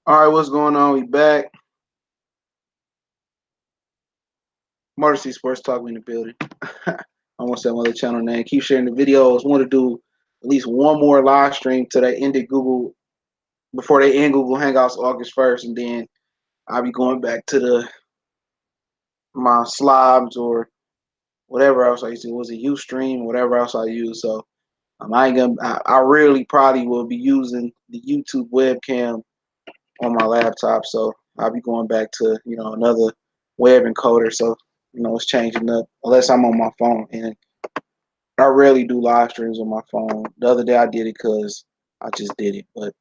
All right, what's going on? We back. Motor City Sports Talk, we in the building. I want to say my other channel name. Keep sharing the videos. Want to do at least one more live stream till they ended Google before they end Google Hangouts August 1st, and then I'll be going back to the my slobs or whatever else I used to. Was it UStream? Whatever else I use. So I ain't gonna. I really probably will be using the YouTube webcam on my laptop. So I'll be going back to another web encoder. So it's changing up unless I'm on my phone, and I rarely do live streams on my phone. The other day I did it because I just did it, but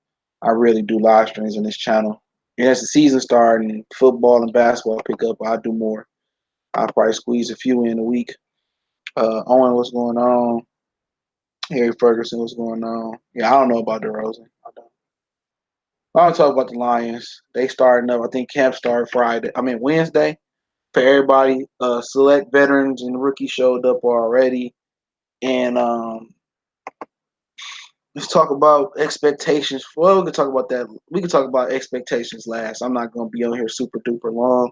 I really do live streams on this channel. And as the season starts and football and basketball pick up, I'll do more. I'll probably squeeze a few in a week. Owen, what's going on? Harry Ferguson, what's going on? Yeah, I don't know about DeRozan. I don't. I want to talk about the Lions. They starting up. I think camp started Wednesday for everybody. Select veterans and rookies showed up already. And let's talk about expectations. Well, we can talk about that. We can talk about expectations last. I'm not going to be on here super duper long.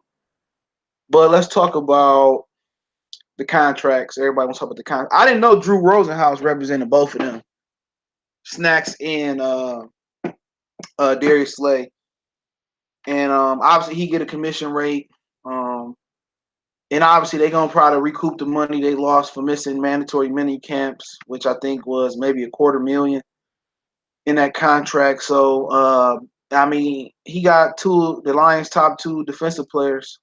But let's talk about the contracts. Everybody wants to talk about the contract. I didn't know Drew Rosenhaus represented both of them, Snacks and Darius Slay. And obviously he get a commission rate. Um, and obviously they're gonna try to recoup the money they lost for missing mandatory mini camps, which I think was maybe a quarter million in that contract. So he got the Lions' top two defensive players,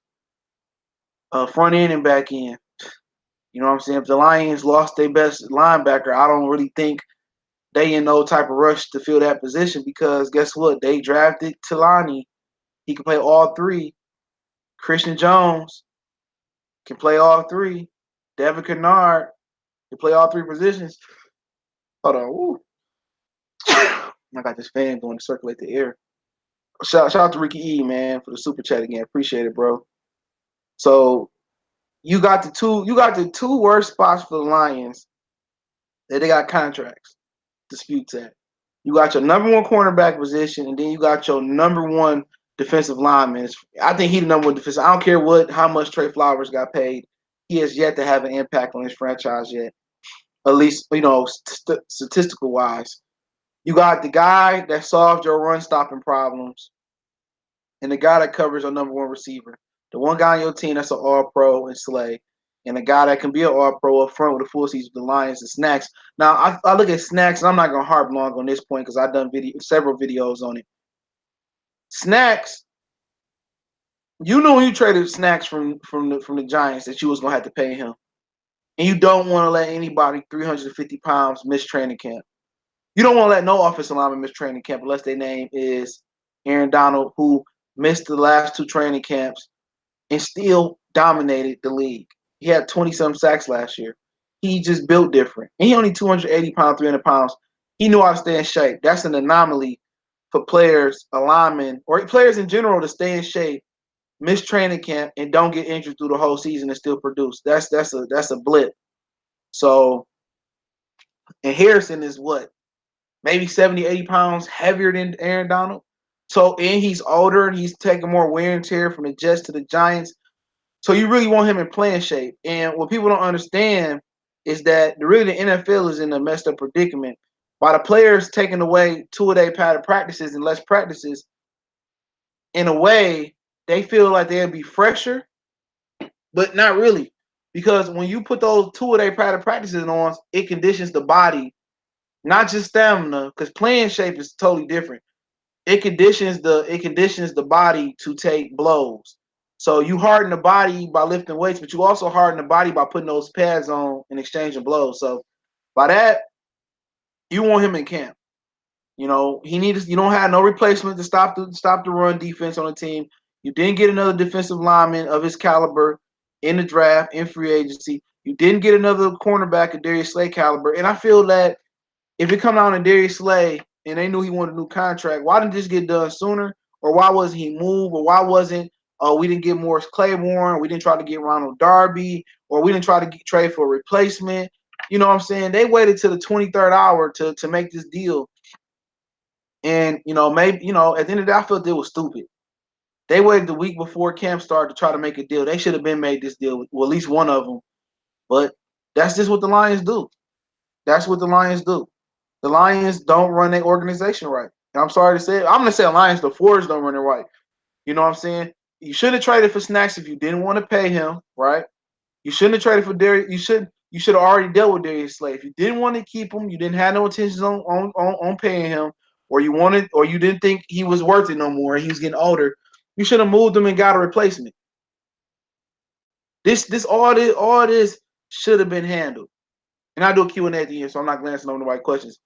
front end and back end. You know what I'm saying? If the Lions lost their best linebacker, I don't really think they in no type of rush to fill that position because guess what? They drafted Talani. He can play all three. Christian Jones can play all three. Devin Kennard can play all three positions. Hold on. Woo. I got this fan going to circulate the air. Shout out to Ricky E, man, for the super chat again. Appreciate it, bro. So you got the two worst spots for the Lions that they got contracts disputes at. You got your number one cornerback position, and then you got your number one defensive lineman. I think he's the number one defensive. I don't care how much Trey Flowers got paid. He has yet to have an impact on his franchise yet. At least statistical wise. You got the guy that solved your run stopping problems, and the guy that covers your number one receiver. The one guy on your team that's an All Pro and Slay, and the guy that can be an All Pro up front with a full season with the Lions and Snacks. Now I look at Snacks, and I'm not gonna harp long on this point because I've done several videos on it. Snacks, you knew when you traded Snacks from the Giants that you was gonna have to pay him, and you don't want to let anybody 350 pounds miss training camp. You don't want to let no offensive lineman miss training camp unless their name is Aaron Donald, who missed the last two training camps and still dominated the league. He had 20-some sacks last year. He just built different. And he only 280 pounds, 300 pounds. He knew how to stay in shape. That's an anomaly for players, linemen, or players in general to stay in shape, miss training camp, and don't get injured through the whole season and still produce. That's a blip. So, and Harrison is what? Maybe 70, 80 pounds heavier than Aaron Donald. So, and he's older and he's taking more wear and tear from the Jets to the Giants. So you really want him in playing shape. And what people don't understand is that really the NFL is in a messed up predicament. By the players taking away two-a-day padded practices and less practices, in a way, they feel like they'll be fresher, but not really. Because when you put those two-a-day padded practices on, it conditions the body, not just stamina, because playing shape is totally different. It conditions the body to take blows. So you harden the body by lifting weights, but you also harden the body by putting those pads on and exchanging blows. So by that, you want him in camp. You don't have no replacement to stop the run defense on the team. You didn't get another defensive lineman of his caliber in the draft, in free agency. You didn't get another cornerback of Darius Slay caliber. And I feel that if it come down to Darius Slay and they knew he wanted a new contract, why didn't this get done sooner? Or why wasn't he moved? Or why wasn't we didn't get Morris Claiborne? We didn't try to get Ronald Darby, or we didn't try to trade for a replacement. You know what I'm saying? They waited till the 23rd hour to make this deal. And maybe at the end of the day, I felt it was stupid. They waited the week before camp started to try to make a deal. They should have been made this deal, well, at least one of them. But that's just what the Lions do. That's what the Lions do. The Lions don't run their organization right. And I'm sorry to say it. I'm going to say the Lions, the Fords don't run it right. You know what I'm saying? You should have traded for Snacks if you didn't want to pay him, right? You shouldn't have traded for Darius. You should have already dealt with Darius Slay. If you didn't want to keep him, you didn't have no intentions on paying him, or you didn't think he was worth it no more, and he was getting older. You should have moved him and got a replacement. All this should have been handled. And I do a Q&A at the end, so I'm not glancing over the right questions.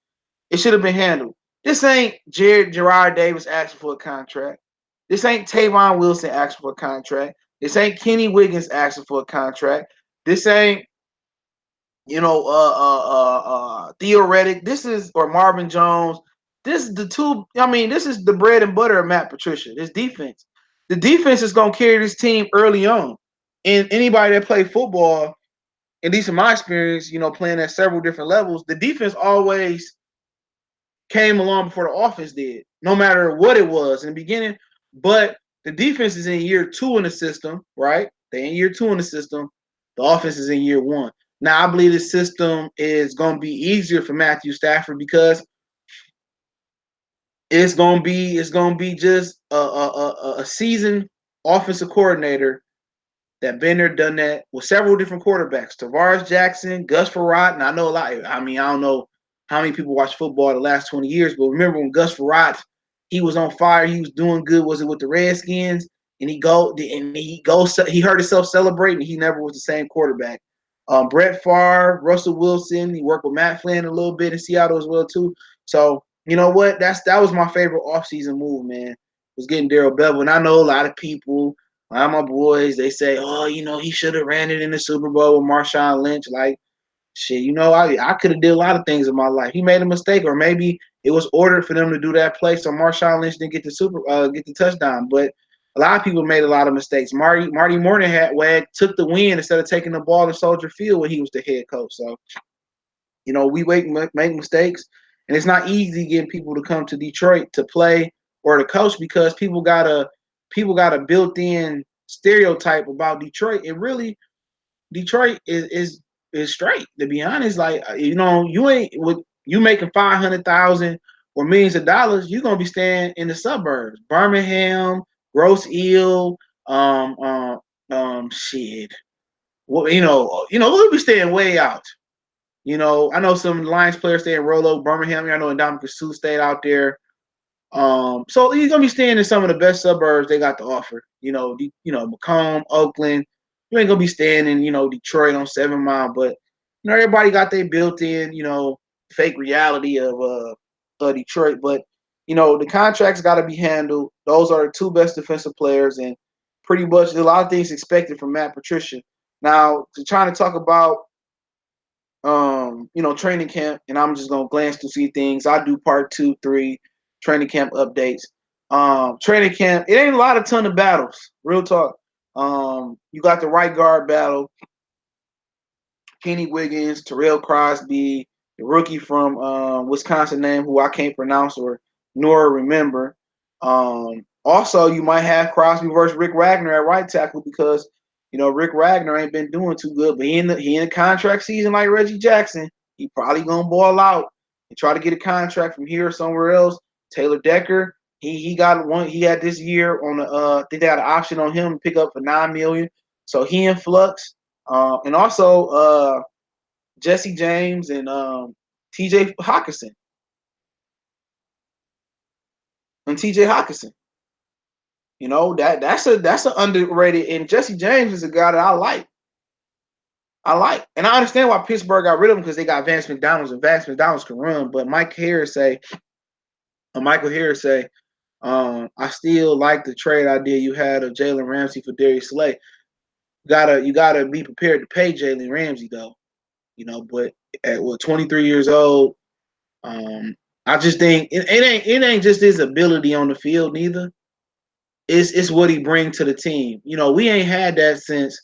It should have been handled. This ain't Gerard Davis asking for a contract. This ain't Tavon Wilson asking for a contract. This ain't Kenny Wiggins asking for a contract. This ain't Theoretic. This is or Marvin Jones. This is the two. I mean, this is the bread and butter of Matt Patricia. This defense. The defense is gonna carry this team early on. And anybody that played football, at least in my experience, playing at several different levels, the defense always came along before the offense did, no matter what it was in the beginning. But the defense is in year 2 in the system, right? They're in year 2 in the system. The offense is in year 1. Now, I believe the system is going to be easier for Matthew Stafford because it's going to be just a seasoned offensive coordinator that been there, done that with several different quarterbacks. Tavares Jackson, Gus Frerotte, and I know a lot. I mean, I don't know how many people watch football the last 20 years, but remember when Gus Frerotte, he was on fire, he was doing good. Was it with the Redskins? And he heard himself celebrating. He never was the same quarterback. Brett Favre, Russell Wilson. He worked with Matt Flynn a little bit in Seattle as well too. So you know what? That was my favorite offseason move, man. Was getting Darrell Bevell, and I know a lot of people. A lot of my boys, they say, oh, he should have ran it in the Super Bowl with Marshawn Lynch. Like, shit, I could have did a lot of things in my life. He made a mistake, or maybe it was ordered for them to do that play, so Marshawn Lynch didn't get the touchdown. But a lot of people made a lot of mistakes. Marty Mornhinweg took the win instead of taking the ball to Soldier Field when he was the head coach. So, we make mistakes, and it's not easy getting people to come to Detroit to play or to coach because people got a built-in stereotype about Detroit. And really, Detroit is straight. To be honest, like you ain't with you making 500,000 or millions of dollars, you're gonna be staying in the suburbs, Birmingham, Grosse Ile, shit. Well, we'll be staying way out. I know some Lions players stay in Rollo, Birmingham. I know Ndamukong Suh stayed out there. So you're gonna be staying in some of the best suburbs they got to offer. Macomb, Oakland. You ain't gonna be staying in, Detroit on 7 Mile, but everybody got their built-in, fake reality of Detroit. But the contracts got to be handled. Those are the 2 best defensive players, and pretty much a lot of things expected from Matt Patricia. Now, trying to talk about training camp, and I'm just gonna glance to see things. I do part 2, 3 training camp updates. Training camp, it ain't a ton of battles. Real talk. You got the right guard battle. Kenny Wiggins, Terrell Crosby, the rookie from Wisconsin name who I can't pronounce or nor remember. Also, you might have Crosby versus Rick Wagner at right tackle because Rick Wagner ain't been doing too good, but he in the contract season like Reggie Jackson. He probably gonna ball out and try to get a contract from here or somewhere else. Taylor Decker, he got one. He had this year on the. I think they got an option on him to pick up for $9 million. So he in flux. And also Jesse James and T.J. Hockenson. That's an underrated. And Jesse James is a guy that I like. And I understand why Pittsburgh got rid of him because they got Vance McDonald, and Vance McDonald can run. But Michael Harris say, I still like the trade idea you had of Jalen Ramsey for Darius Slay. You gotta be prepared to pay Jalen Ramsey though. But at 23 years old, I just think it ain't just his ability on the field neither. It's what he brings to the team. We ain't had that since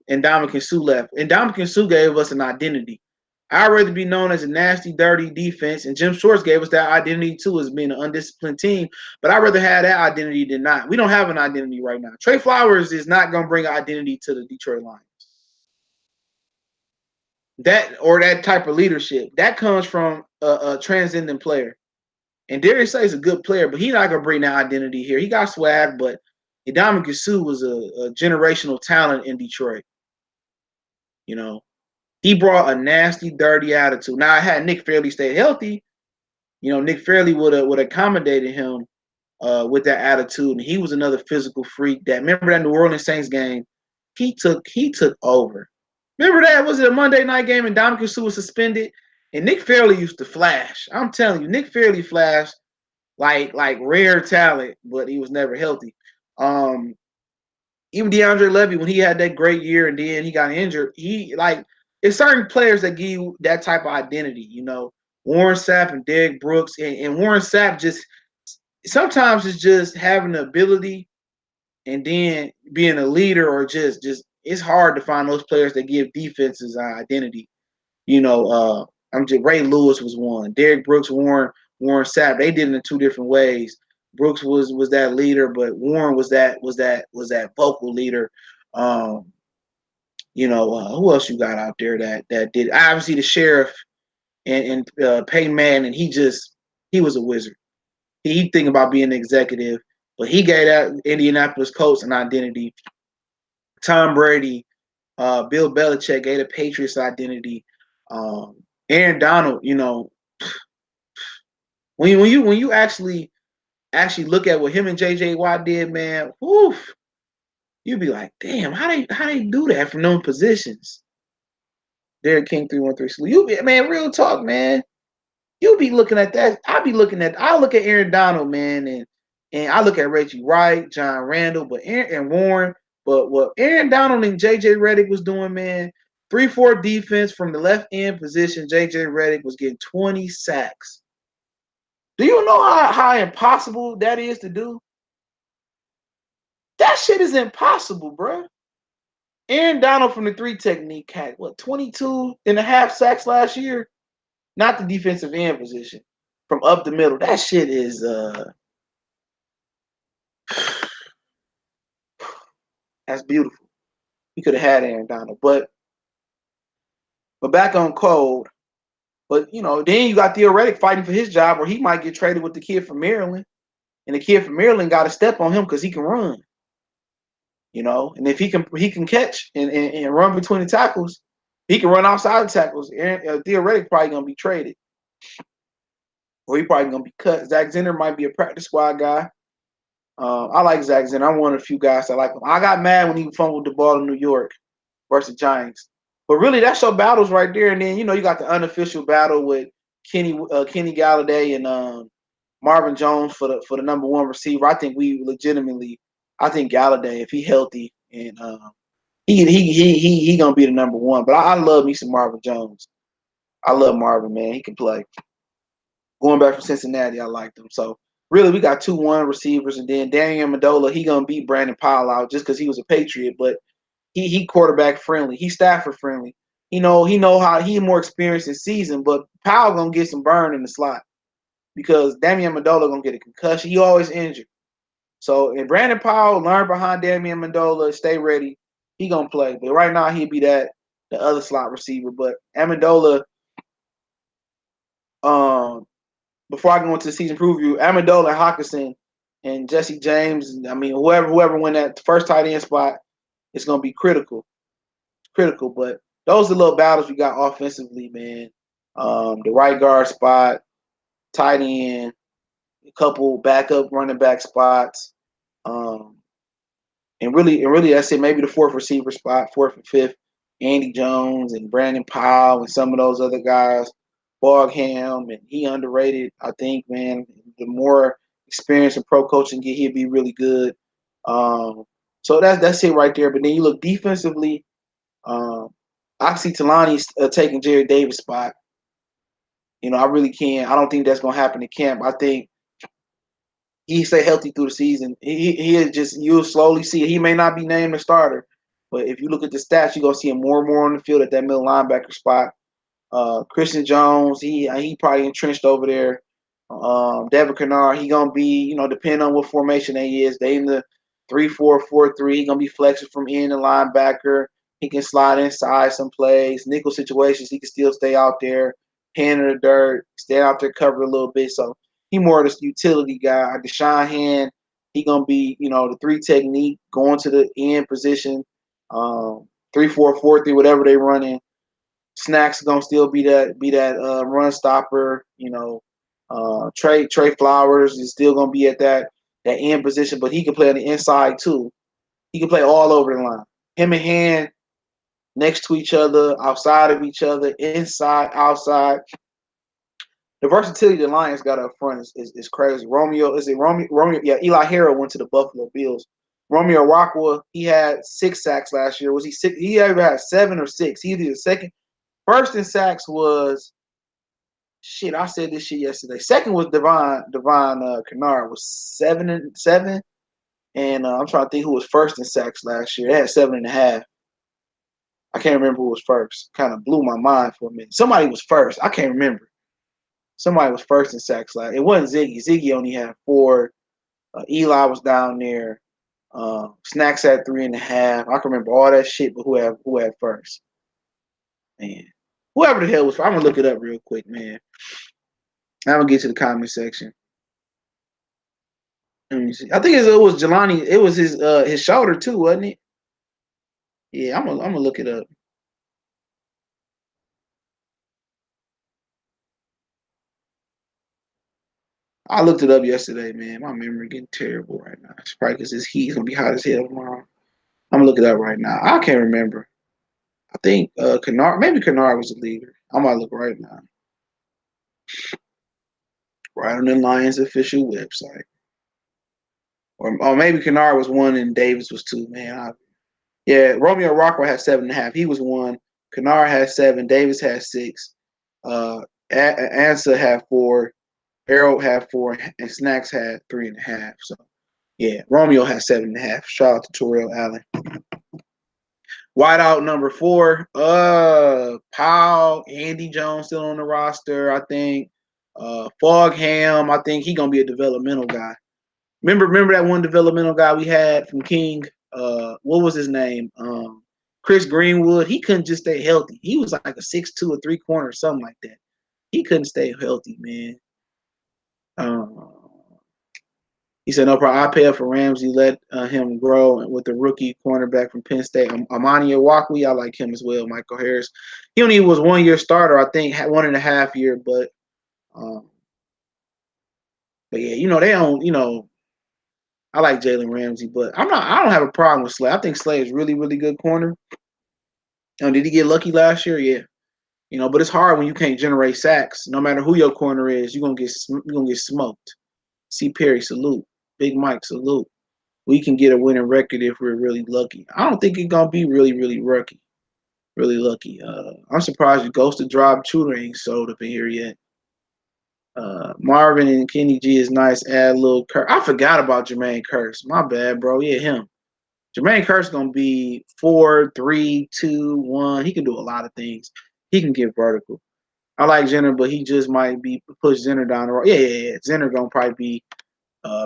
Ndamukong Suh left. Ndamukong Suh gave us an identity. I'd rather be known as a nasty, dirty defense, and Jim Schwartz gave us that identity too as being an undisciplined team. But I'd rather have that identity than not. We don't have an identity right now. Trey Flowers is not going to bring an identity to the Detroit Lions. That or that type of leadership that comes from a transcendent player. And Darius Slay is a good player, but he's not gonna bring that identity here. He got swag, but Ndamukong Suh was a generational talent in Detroit. You know, he brought a nasty, dirty attitude. Now, I had Nick Fairley stay healthy. You know, Nick Fairley would accommodated him with that attitude, and he was another physical freak. That remember that New Orleans Saints game, he took over. Remember that? Was it a Monday night game and Ndamukong Suh was suspended? And Nick Fairley used to flash. I'm telling you, Nick Fairley flashed like rare talent, but he was never healthy. Even DeAndre Levy, when he had that great year and then he got injured, he like it's certain players that give you that type of identity, you know. Warren Sapp and Derrick Brooks, and Warren Sapp just sometimes it's just having the ability and then being a leader or just it's hard to find those players that give defenses an identity. You know, I'm just Ray Lewis was one. Derrick Brooks, Warren Sapp. They did it in two different ways. Brooks was that leader, but Warren was that vocal leader. You know, who else you got out there that did? Obviously, the sheriff and Peyton Manning. He was a wizard. He think about being an executive, but he gave that Indianapolis Colts an identity. Tom Brady, Bill Belichick gave the Patriots identity. Aaron Donald, you know, when you actually look at what him and JJ Watt did, man, woof, you'd be like, damn, how they do that from known positions? Derek King 313 salute. You be man, real talk, man. You'll be looking at that. I look at Aaron Donald, man, and I look at Reggie Wright, John Randall, but Aaron and Warren. But what Aaron Donald and JJ Redick was doing, man, 3-4 defense from the left end position. JJ Redick was getting 20 sacks. Do you know how impossible that is to do? That shit is impossible, bro. Aaron Donald from the 3 technique had, 22 and a half sacks last year? Not the defensive end position. From up the middle. That shit is that's beautiful. We could have had Aaron Donald. But back on cold. But you know, then you got Theo Riddick fighting for his job, or he might get traded with the kid from Maryland. And the kid from Maryland got to step on him because he can run. You know, and if he can catch and run between the tackles, he can run outside the tackles. Theo Riddick probably gonna be traded, or he probably gonna be cut. Zach Zenner might be a practice squad guy. I like Zach Zenner. I'm one of the few guys that like him. I got mad when he fumbled the ball in New York versus Giants, but really that's your battles right there. And then you know you got the unofficial battle with Kenny Galladay and Marvin Jones for the number one receiver. I think I think Galladay, if he healthy and he gonna be the number one. But I love me some Marvin Jones. I love Marvin, man. He can play. Going back from Cincinnati, I liked him. So really, we got 2-1 receivers, and then Daniel Amendola, he gonna beat Brandon Powell out just because he was a Patriot, but he quarterback friendly. He Stafford friendly. He know how he more experienced in season, but Powell gonna get some burn in the slot because Damian Amendola gonna get a concussion. He always injured. So if Brandon Powell learn behind Damian Amendola, stay ready, he gonna play. But right now he'd be the other slot receiver. But Amendola, before I go into the season preview, Amendola, Hockenson, and Jesse James, I mean whoever win that first tight end spot, it's gonna be critical. Critical. But those are the little battles we got offensively, man. The right guard spot, tight end, a couple backup running back spots. And really, I say maybe the fourth receiver spot, fourth and fifth, Andy Jones and Brandon Powell and some of those other guys, Bogham, and he underrated. I think, man, the more experience and pro coaching get, he'd be really good. So that's it right there. But then you look defensively. I see Talani's taking Jerry Davis' spot. You know, I really can't. I don't think that's gonna happen in camp. I think he stay healthy through the season. He just you'll slowly see it. He may not be named a starter, but if you look at the stats, you're gonna see him more and more on the field at that middle linebacker spot. Christian Jones, he probably entrenched over there. Devin Kennard, he gonna be, depending on what formation they is. They in the 3-4-4-3. He gonna be flexing from in the linebacker. He can slide inside some plays. Nickel situations, he can still stay out there, hand in the dirt, stay out there, cover a little bit. So he more of this utility guy. Deshaun Hand, he gonna be, the three technique, going to the end position, 3-4-4-3, whatever they running. Snacks gonna still be that run stopper. Trey Flowers is still gonna be at that end position, but he can play on the inside too. He can play all over the line. Him and Hand next to each other, outside of each other, inside, outside. The versatility the Lions got up front is crazy. Romeo? Yeah, Eli Harrell went to the Buffalo Bills. Romeo Rockwell, he had 6 sacks last year. Was he six? He ever had 7 or 6. He either the second. First in sacks was shit. I said this shit yesterday. Second was Devon Kennard was 7-7, and I'm trying to think who was first in sacks last year. They had 7.5. I can't remember who was first. Kind of blew my mind for a minute. Somebody was first. I can't remember. Somebody was first in sacks last. It wasn't Ziggy. Ziggy only had 4. Eli was down there. Snacks had 3.5. I can remember all that shit, but who had first? Man, whoever the hell was. I'm gonna look it up real quick, man. I'm gonna get to the comment section. Let me see. I think it was Jelani. It was his shoulder too, wasn't it? Yeah, I'm gonna look it up. I looked it up yesterday, man. My memory getting terrible right now. It's probably because it's heat. It's gonna be hot as hell tomorrow. I'm gonna look it up right now. I can't remember. I think maybe Kennard was the leader. I'm gonna look right now. Right on the Lions official website. Or maybe Kennard was 1 and Davis was 2, man. Yeah, Romeo Rockwell had 7.5. He was 1. Kennard had 7. Davis had 6. Ansa had 4. Harold had 4, and Snacks had 3.5. So yeah, Romeo had 7.5. Shout out to Terrell Allen. Wideout number 4, Powell, Andy Jones still on the roster, I think. Fogham, I think he gonna be a developmental guy. Remember that one developmental guy we had from King? What was his name? Chris Greenwood. He couldn't just stay healthy. He was like a 6'2" or 3-corner or something like that. He couldn't stay healthy, man. He said no problem. I pay for Ramsey. Let him grow with the rookie cornerback from Penn State, Amani Awakwe. I like him as well. Michael Harris. He only was 1-year starter, I think, 1.5 year. But yeah, they don't. I like Jalen Ramsey, but I don't have a problem with Slay. I think Slay is really, really good corner. Did he get lucky last year? Yeah. But it's hard when you can't generate sacks. No matter who your corner is, you're gonna get smoked. C. Perry, salute. Big Mike, salute. We can get a winning record if we're really lucky. I don't think it's gonna be really, really lucky. Really lucky. I'm surprised the Ghost of Drive Shooter ain't sold up in here yet. Marvin and Kenny G is nice. Add a little Curse. I forgot about Jermaine Curse. My bad, bro. Yeah, him. Jermaine Curse gonna be 4, 3, 2, 1. He can do a lot of things. He can get vertical. I like Zenner, but he just might be push Zenner down the road. Yeah. Zenner gonna probably be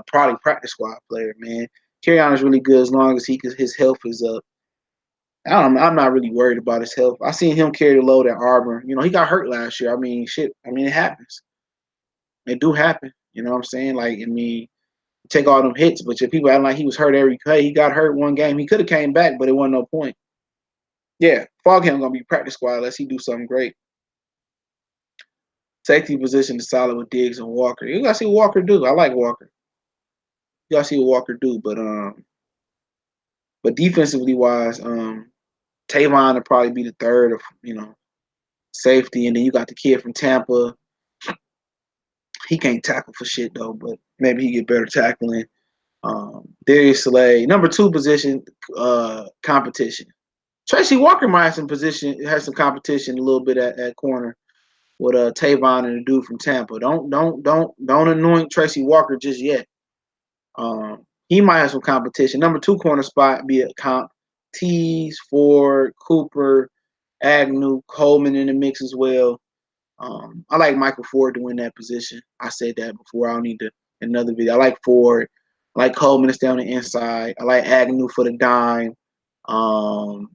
probably practice squad player, man. Kerryon is really good as long as his health is up. I'm not really worried about his health. I seen him carry the load at Auburn. He got hurt last year. I mean, shit. I mean, it happens. It do happen. You know what I'm saying? Like, I mean, take all them hits, but if people act like he was hurt every play, he got hurt one game. He could have came back, but it wasn't no point. Yeah, Fogham gonna be practice squad unless he do something great. Safety position is solid with Diggs and Walker. You gotta see what Walker do. I like Walker. You gotta see what Walker do, but defensively wise, Tavon will probably be the third of safety, and then you got the kid from Tampa. He can't tackle for shit though, but maybe he get better tackling. Darius Slay, number 2 position, competition. Tracy Walker might have some competition a little bit at corner with Tavon and the dude from Tampa. Don't anoint Tracy Walker just yet. He might have some competition. Number 2 corner spot be a comp. Tees, Ford, Cooper, Agnew, Coleman in the mix as well. I like Michael Ford to win that position. I said that before. I don't need to another video. I like Ford. I like Coleman to stay on the inside. I like Agnew for the dime. Um,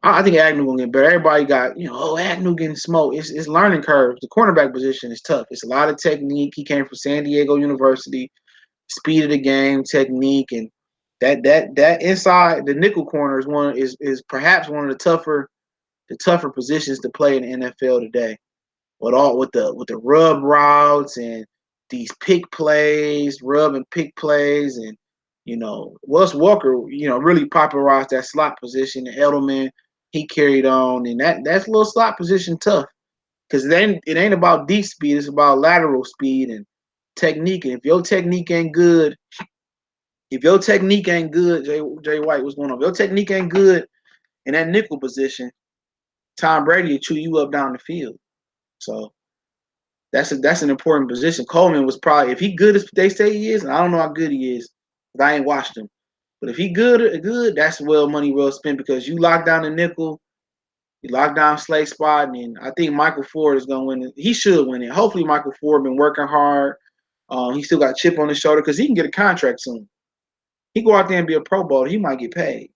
I think Agnew will get better. Everybody got, Agnew getting smoked. It's learning curves. The cornerback position is tough. It's a lot of technique. He came from San Diego University. Speed of the game, technique, and that inside the nickel corner is perhaps one of the tougher positions to play in the NFL today. With the rub routes and these pick plays, rub and pick plays, and Wes Walker, really popularized that slot position. And Edelman, he carried on, and that's a little slot position tough because it ain't about deep speed; it's about lateral speed and technique. And if your technique ain't good, Jay White, what's going on? If your technique ain't good in that nickel position, Tom Brady will chew you up down the field. So that's an important position. Coleman was probably, if he good as they say he is, and I don't know how good he is, because I ain't watched him. But if he good, that's money well spent because you lock down the nickel, you lock down Slay spot, and I think Michael Ford is gonna win it. He should win it. Hopefully, Michael Ford been working hard. He still got a chip on his shoulder because he can get a contract soon. He go out there and be a Pro Bowler, he might get paid,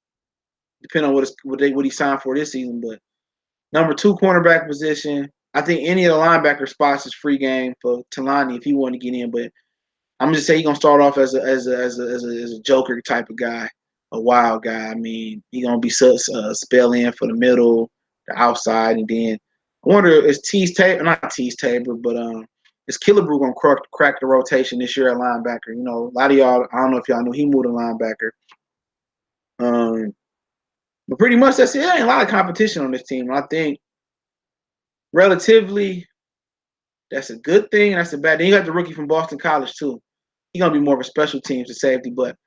depending on what he signed for this season. But number 2 cornerback position, I think any of the linebacker spots is free game for Talani if he want to get in. But I'm just saying he's gonna start off as a joker type of guy, a wild guy. I mean, he gonna be spell in for the middle, the outside, and then I wonder is not Tease Tabor, but is Killebrew gonna crack the rotation this year at linebacker? A lot of y'all, I don't know if y'all know he moved to linebacker. But pretty much that's it. There ain't a lot of competition on this team. I think relatively that's a good thing. That's a bad thing. You got the rookie from Boston College too. He's gonna be more of a special teams to safety, but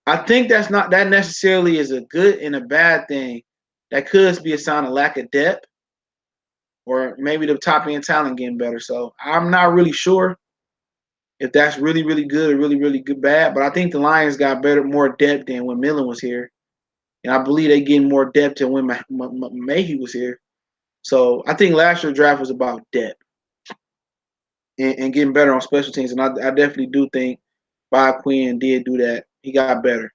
I think that necessarily is a good and a bad thing. That could be a sign of lack of depth, or maybe the top end talent getting better. So I'm not really sure if that's really, really good or really, really good bad. But I think the Lions got more depth than when Millen was here, and I believe they getting more depth than when Mayhew was here. So I think last year's draft was about depth and getting better on special teams, and I definitely do think Bob Quinn did do that. He got better.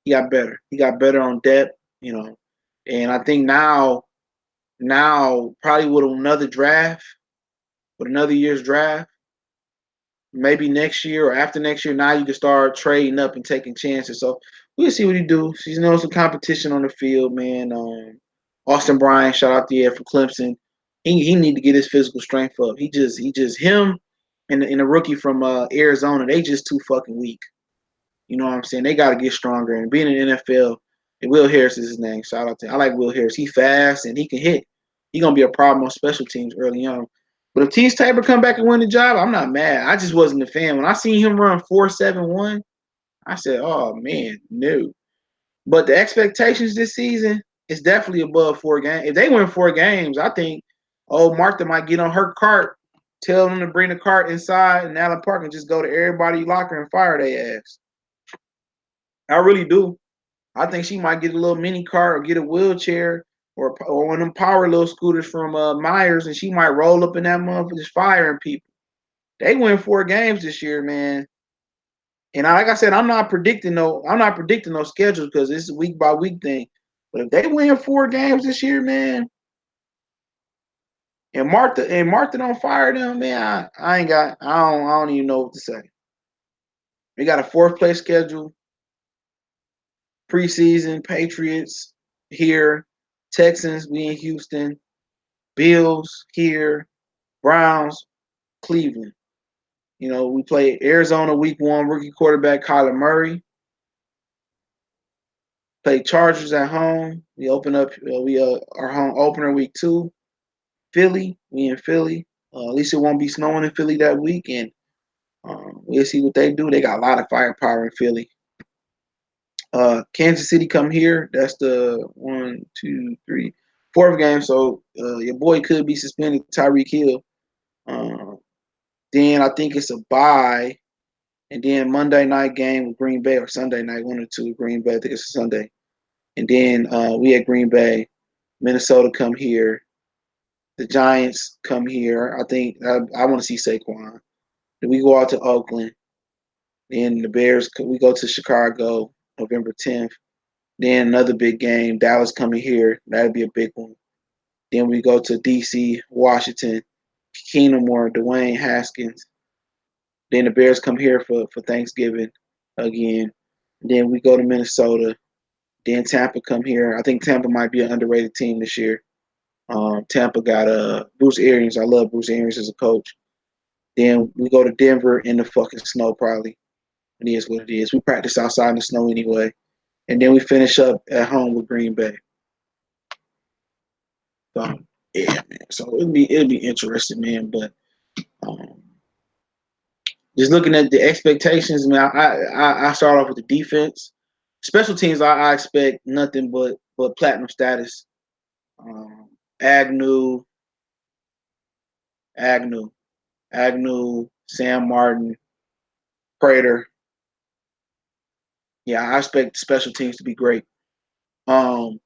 He got better. He got better on depth, and I think now probably with another year's draft, maybe next year or after next year, now you can start trading up and taking chances. So we'll see what he do. He's some competition on the field, man. Austin Bryant, shout out to you from Clemson. He need to get his physical strength up. He just him and a rookie from Arizona. They just too fucking weak. You know what I'm saying? They got to get stronger. And being in the NFL, and Will Harris is his name. Shout out to him. I like Will Harris. He fast and he can hit. He gonna be a problem on special teams early on. But if Tease Tabor come back and win the job, I'm not mad. I just wasn't a fan. When I seen him run 4.71, I said, oh man, no. But the expectations this season is definitely above 4 games. If they win 4 games, I think Martha might get on her cart, tell them to bring the cart inside in Allen Park and just go to everybody's locker and fire their ass. I really do. I think she might get a little mini cart or get a wheelchair or one of them power little scooters from Myers, and she might roll up in that motherfucker just firing people. They win 4 games this year, man. And like I said, I'm not predicting no schedules because it's a week by week thing. But if they win 4 games this year, man, and Martha don't fire them, man, I don't even know what to say. We got a 4th place schedule. Preseason, Patriots here, Texans, we in Houston, Bills here, Browns, Cleveland. We play Arizona week 1, rookie quarterback Kyler Murray. Play Chargers at home. We open up. Our home opener week 2. Philly. We in Philly. At least it won't be snowing in Philly that week, and we'll see what they do. They got a lot of firepower in Philly. Kansas City come here. That's the 1, 2, 3, 4th game. So your boy could be suspended, Tyreek Hill. Then I think it's a bye. And then Monday night game with Green Bay or Sunday night, 1 or 2, Green Bay. I think it's a Sunday. And then we at Green Bay. Minnesota come here. The Giants come here. I think I want to see Saquon. Then we go out to Oakland. Then the Bears. We go to Chicago November 10th. Then another big game. Dallas coming here. That'd be a big one. Then we go to DC, Washington, Keenum or Dwayne Haskins. Then the Bears come here for Thanksgiving again. Then we go to Minnesota. Then Tampa come here. I think Tampa might be an underrated team this year. Tampa got Bruce Arians. I love Bruce Arians as a coach. Then we go to Denver in the fucking snow probably. It is what it is. We practice outside in the snow anyway. And then we finish up at home with Green Bay. So yeah, man. So it'll be interesting, man. But um, just looking at the expectations, man, I start off with the defense. Special teams, I expect nothing but platinum status. Um, Agnew, Agnew, Agnew, Sam Martin, Prater. Yeah, I expect special teams to be great. Um,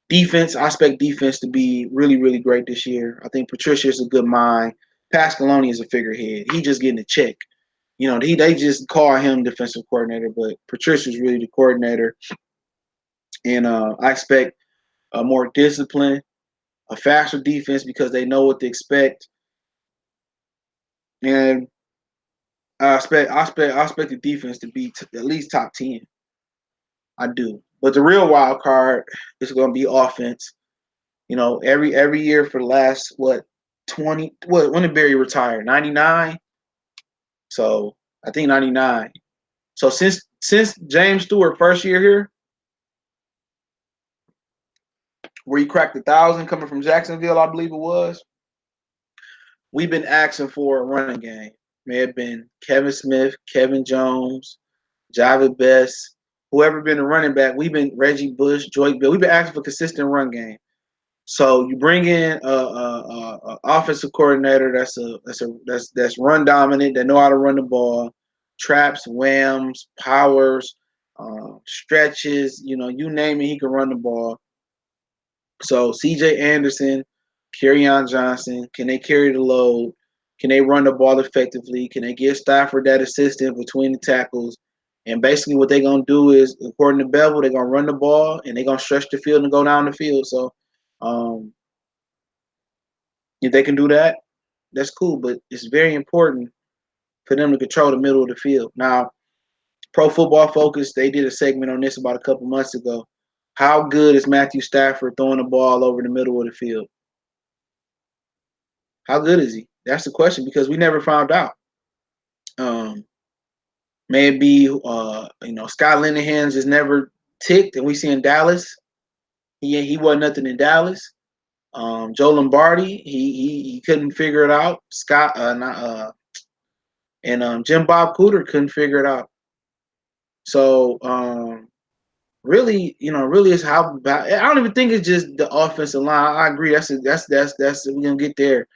Defense, I expect defense to be really, really great this year. I think Patricia is a good mind. Pascaloni is a figurehead. He just getting a check. They just call him defensive coordinator, but Patricia's really the coordinator. And I expect a more disciplined, a faster defense because they know what to expect. And I expect the defense to be at least top 10. I do. But the real wild card is going to be offense. Every year for the last 20 when did Barry retire? 99. So I think 99. So since James Stewart first year here, where he cracked 1,000 coming from Jacksonville, I believe it was. We've been asking for a running game. May have been Kevin Smith, Kevin Jones, Javid Best, whoever been a running back. We've been Reggie Bush, Joy Bill. We've been asking for consistent run game. So you bring in a offensive coordinator that's run dominant, that know how to run the ball, traps, whams, powers, stretches. You name it, he can run the ball. So C.J. Anderson, Kerryon Johnson, can they carry the load? Can they run the ball effectively? Can they give Stafford that assistant between the tackles? And basically, what they're gonna do is, according to Bevel, they're gonna run the ball and they're gonna stretch the field and go down the field. So, um, if they can do that, that's cool. But it's very important for them to control the middle of the field. Now, Pro Football Focus, they did a segment on this about a couple months ago. How good is Matthew Stafford throwing the ball over the middle of the field? How good is he? That's the question because we never found out. Um, Maybe Scott Linehan's just never ticked, and we see in Dallas, he wasn't nothing in Dallas. Joe Lombardi, he couldn't figure it out. Scott, and Jim Bob Cooter couldn't figure it out. So really, really is how I don't even think it's just the offensive line. I agree. That's we're gonna get there.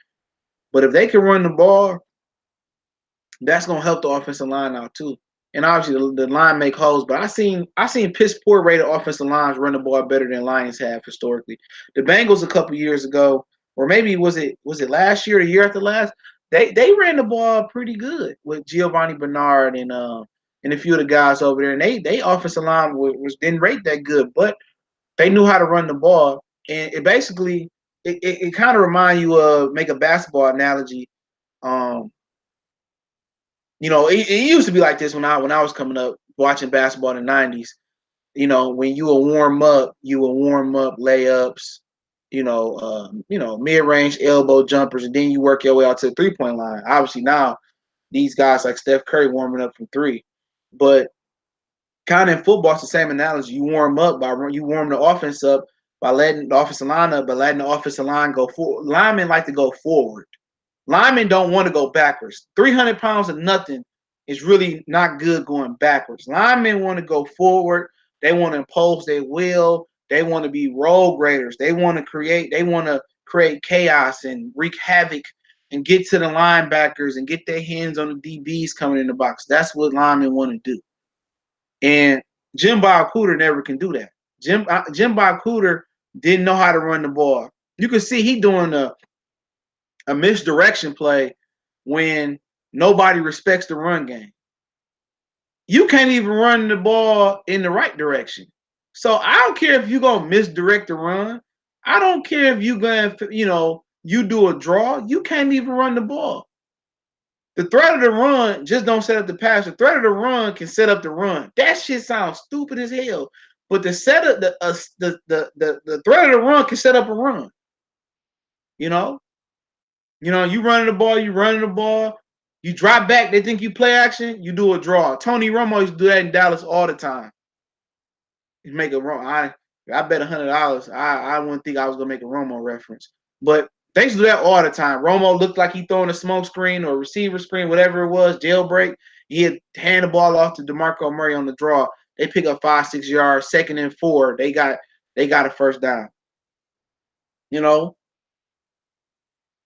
But if they can run the ball, that's gonna help the offensive line out too. And obviously the line make holes, but I seen piss poor rated offensive lines run the ball better than Lions have historically. The Bengals a couple years ago, or maybe was it last year or the year after last? They ran the ball pretty good with Giovanni Bernard and a few of the guys over there, and they offensive line was didn't rate that good, but they knew how to run the ball, and it basically it kind of remind you of, make a basketball analogy. Um, it used to be like this when I was coming up watching basketball in the '90s. When you will warm up layups, mid range elbow jumpers, and then you work your way out to the 3-point line. Obviously now these guys like Steph Curry warming up from three, but kind of in football, it's the same analogy. You warm the offense up by letting the offensive line up, by letting the offensive line go forward. Linemen like to go forward. Linemen don't want to go backwards. 300 pounds of nothing is really not good going backwards. Linemen want to go forward. They want to impose their will. They want to be role graders. They want to create chaos and wreak havoc and get to the linebackers and get their hands on the DBs coming in the box. That's what linemen want to do. And Jim Bob Cooter never can do that. Jim Bob Cooter didn't know how to run the ball. You can see he doing a misdirection play when nobody respects the run game. You can't even run the ball in the right direction. So I don't care if you're going to misdirect the run. I don't care if you're going to, you do a draw. You can't even run the ball. The threat of the run just don't set up the pass. The threat of the run can set up the run. That shit sounds stupid as hell. But the setup, the threat of the run can set up a run. You you running the ball, you drop back, they think you play action, you do a draw. Tony Romo used to do that in Dallas all the time. You make a run. I bet $100. I wouldn't think I was gonna make a Romo reference. But they used to do that all the time. Romo looked like he throwing a smoke screen or receiver screen, whatever it was, jailbreak. He'd hand the ball off to DeMarco Murray on the draw. They pick up 5-6 yards, 2nd and 4. They got a first down. The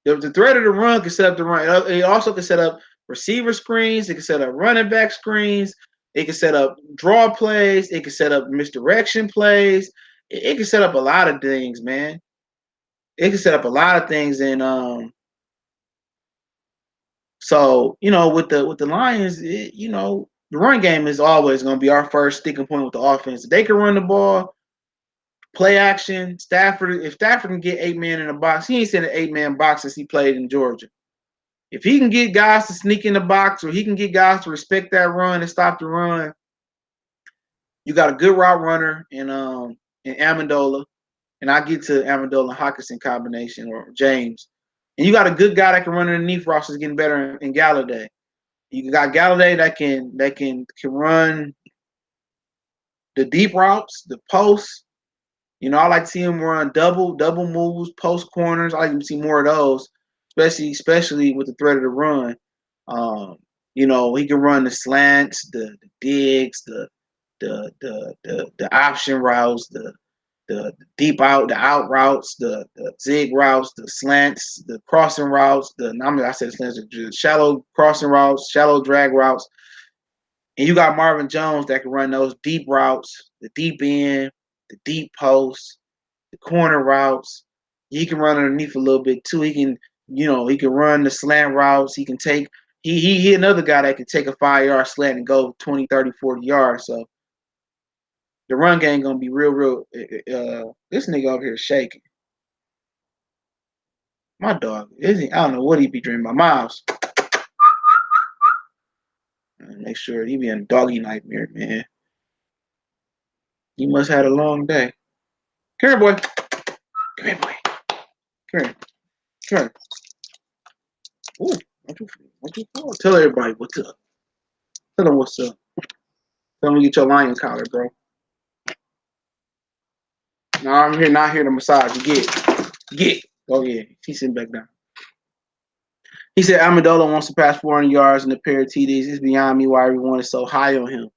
threat of the run can set up the run. It also can set up receiver screens. It can set up running back screens. It can set up draw plays. It can set up misdirection plays. It can set up a lot of things, man. It can set up a lot of things, and so with the Lions, the run game is always going to be our first sticking point with the offense. If they can run the ball, play action. If Stafford can get 8 men in a box, he ain't seen an 8-man box since he played in Georgia. If he can get guys to sneak in the box, or he can get guys to respect that run and stop the run, you got a good route runner in Amendola, and I get to Amendola and Hockenson combination, or James, and you got a good guy that can run underneath. Ross is getting better in Galladay. You got Galladay that can run the deep routes, the posts. I like to see him run double moves, post corners. I like to see more of those, especially with the threat of the run. He can run the slants, the digs, the option routes, the deep out, the out routes, the zig routes, the slants, the crossing routes, I said slants, the shallow crossing routes, shallow drag routes. And you got Marvin Jones that can run those deep routes, the deep end, the deep post, the corner routes. He can run underneath a little bit too. He can run the slant routes. He can take he another guy that can take a 5-yard slant and go 20, 30, 40 yards. So the run game gonna be real. This nigga over here shaking. My dog, I don't know what he be dreaming about. Miles. Make sure he be in a doggy nightmare, man. He must have had a long day. Come here, boy. Come here, boy. Come here. Come here. Ooh, what you for? Tell everybody what's up. Tell them what's up. Tell them to get your lion collar, bro. No, I'm here, not here to massage. Get. Oh, yeah. He's sitting back down. He said Amendola wants to pass 400 yards in a pair of TDs. It's beyond me why everyone is so high on him.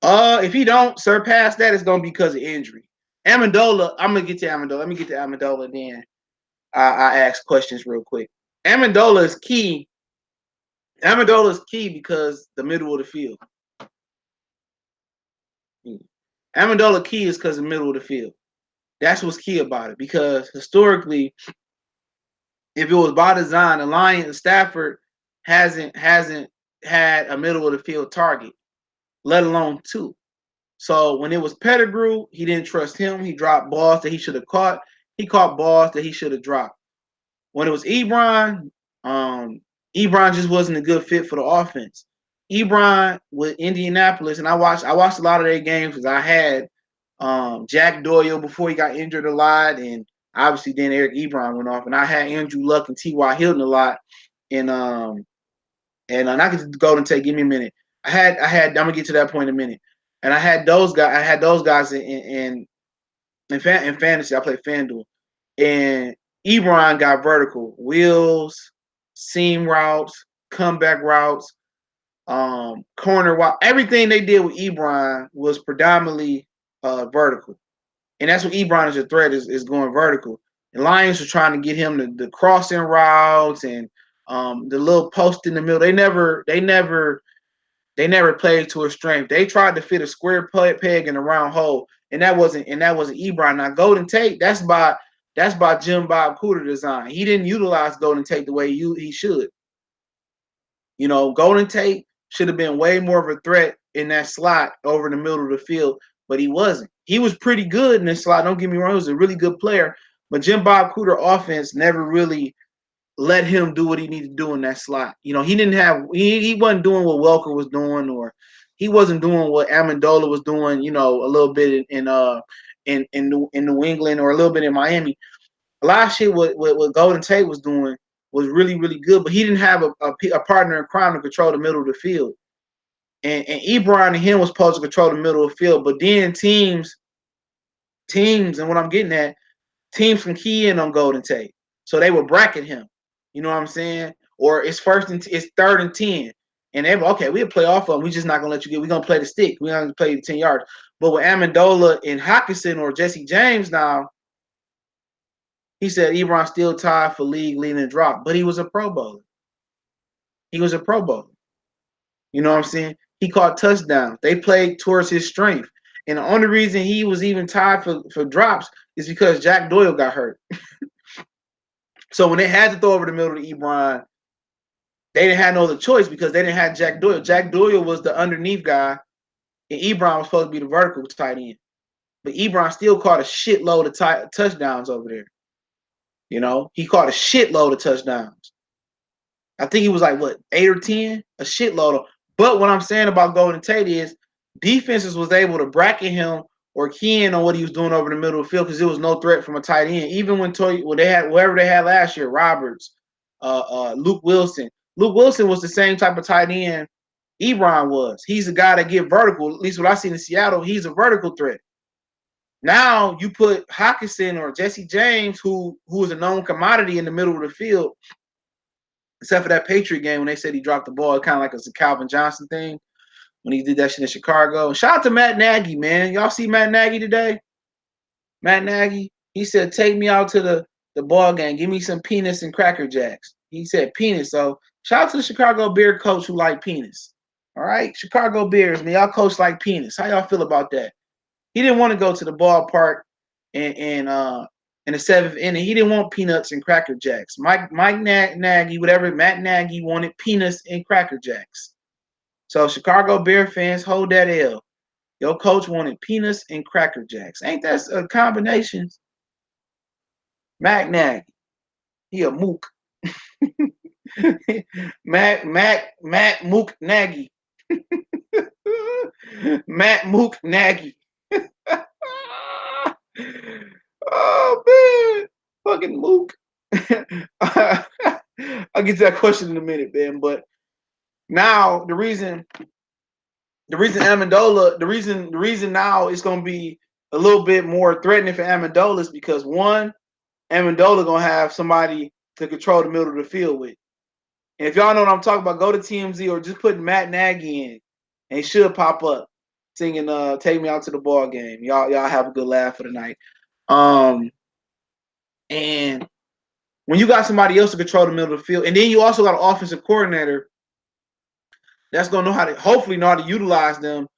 If he don't surpass that, it's going to be because of injury. Amendola, I'm going to get to Amendola. Let me get to Amendola then. I ask questions real quick. Amendola is key. Amendola is key because the middle of the field. Amendola key is because the middle of the field. That's what's key about it. Because historically, if it was by design, the Lions, Stafford hasn't had a middle of the field target, let alone 2. So when it was Pettigrew, he didn't trust him. He dropped balls that he should have caught. He caught balls that he should have dropped. When it was Ebron, Ebron just wasn't a good fit for the offense. Ebron with Indianapolis, and I watched a lot of their games because I had Jack Doyle before he got injured a lot, and obviously then Eric Ebron went off, and I had Andrew Luck and T.Y. Hilton a lot, and I could go and take. Give me a minute. I had. I'm gonna get to that point in a minute, and I had those guys in fantasy. I played FanDuel, and Ebron got vertical wheels, seam routes, comeback routes, corner route. Everything they did with Ebron was predominantly vertical, and that's what Ebron is a threat is going vertical. The Lions were trying to get him the crossing routes and the little post in the middle. They never played to a strength. They tried to fit a square peg in a round hole, and that wasn't Ebron. Now Golden Tate, that's by That's by Jim Bob Cooter design. He didn't utilize Golden Tate the way he should. You know, Golden Tate should have been way more of a threat in that slot over in the middle of the field, but he wasn't. He was pretty good in this slot. Don't get me wrong, he was a really good player, but Jim Bob Cooter offense never really let him do what he needed to do in that slot. You know, he didn't have he wasn't doing what Welker was doing, or he wasn't doing what Amendola was doing. You know, a little bit in New England or a little bit in Miami. A lot of shit what Golden Tate was doing was really really good, but he didn't have a partner in crime to control the middle of the field. And Ebron and him was supposed to control the middle of the field, but then teams, and what I'm getting at, teams can key in on Golden Tate, so they would bracket him. You know what I'm saying? Or it's it's 3rd and 10, and they okay, we'll play off of them. We're just not gonna let you get. We're gonna play the stick. We're gonna play the 10 yards. But with Amendola and Hockenson or Jesse James now, he said Ebron still tied for league leading drop, but he was a Pro Bowler. He was a Pro Bowler. You know what I'm saying? He caught touchdowns. They played towards his strength. And the only reason he was even tied for drops is because Jack Doyle got hurt. So when they had to throw over the middle to Ebron, they didn't have no other choice because they didn't have Jack Doyle. Jack Doyle was the underneath guy, and Ebron was supposed to be the vertical tight end. But Ebron still caught a shitload of touchdowns over there. You know, he caught a shitload of touchdowns. I think he was like, what, 8 or 10? A shitload of. But what I'm saying about Golden Tate is defenses was able to bracket him or key in on what he was doing over the middle of the field because there was no threat from a tight end. Even when they had whoever they had last year, Roberts, Luke Wilson. Luke Wilson was the same type of tight end Ebron was. He's a guy that get vertical. At least what I seen in Seattle, he's a vertical threat. Now you put Hockenson or Jesse James, who is a known commodity in the middle of the field, except for that Patriot game when they said he dropped the ball, kind of like it's a Calvin Johnson thing when he did that shit in Chicago. And shout out to Matt Nagy, man. Y'all see Matt Nagy today? Matt Nagy, he said, take me out to the ball game. Give me some peanuts and Cracker Jacks. He said peanuts. So shout out to the Chicago Bear coach who like peanuts. All right? Chicago Bears, man. Y'all coach like peanuts. How y'all feel about that? He didn't want to go to the ballpark in the 7th inning. He didn't want peanuts and Cracker Jacks. Mike Nagy, whatever, Matt Nagy wanted peanuts and Cracker Jacks. So Chicago Bear fans, hold that L. Your coach wanted peanuts and Cracker Jacks. Ain't that a combination? Matt Nagy. He a mook. Matt Mook Nagy. Matt Mook Nagy. Oh man, fucking Mook. I'll get to that question in a minute, man. But now the reason Amendola, the reason now it's gonna be a little bit more threatening for Amendola is because one, Amendola gonna have somebody to control the middle of the field with. And if y'all know what I'm talking about, go to TMZ or just put Matt Nagy in, and he should pop up singing "Take Me Out to the Ball Game." Y'all have a good laugh for the night. And when you got somebody else to control the middle of the field, and then you also got an offensive coordinator that's gonna hopefully know how to utilize them.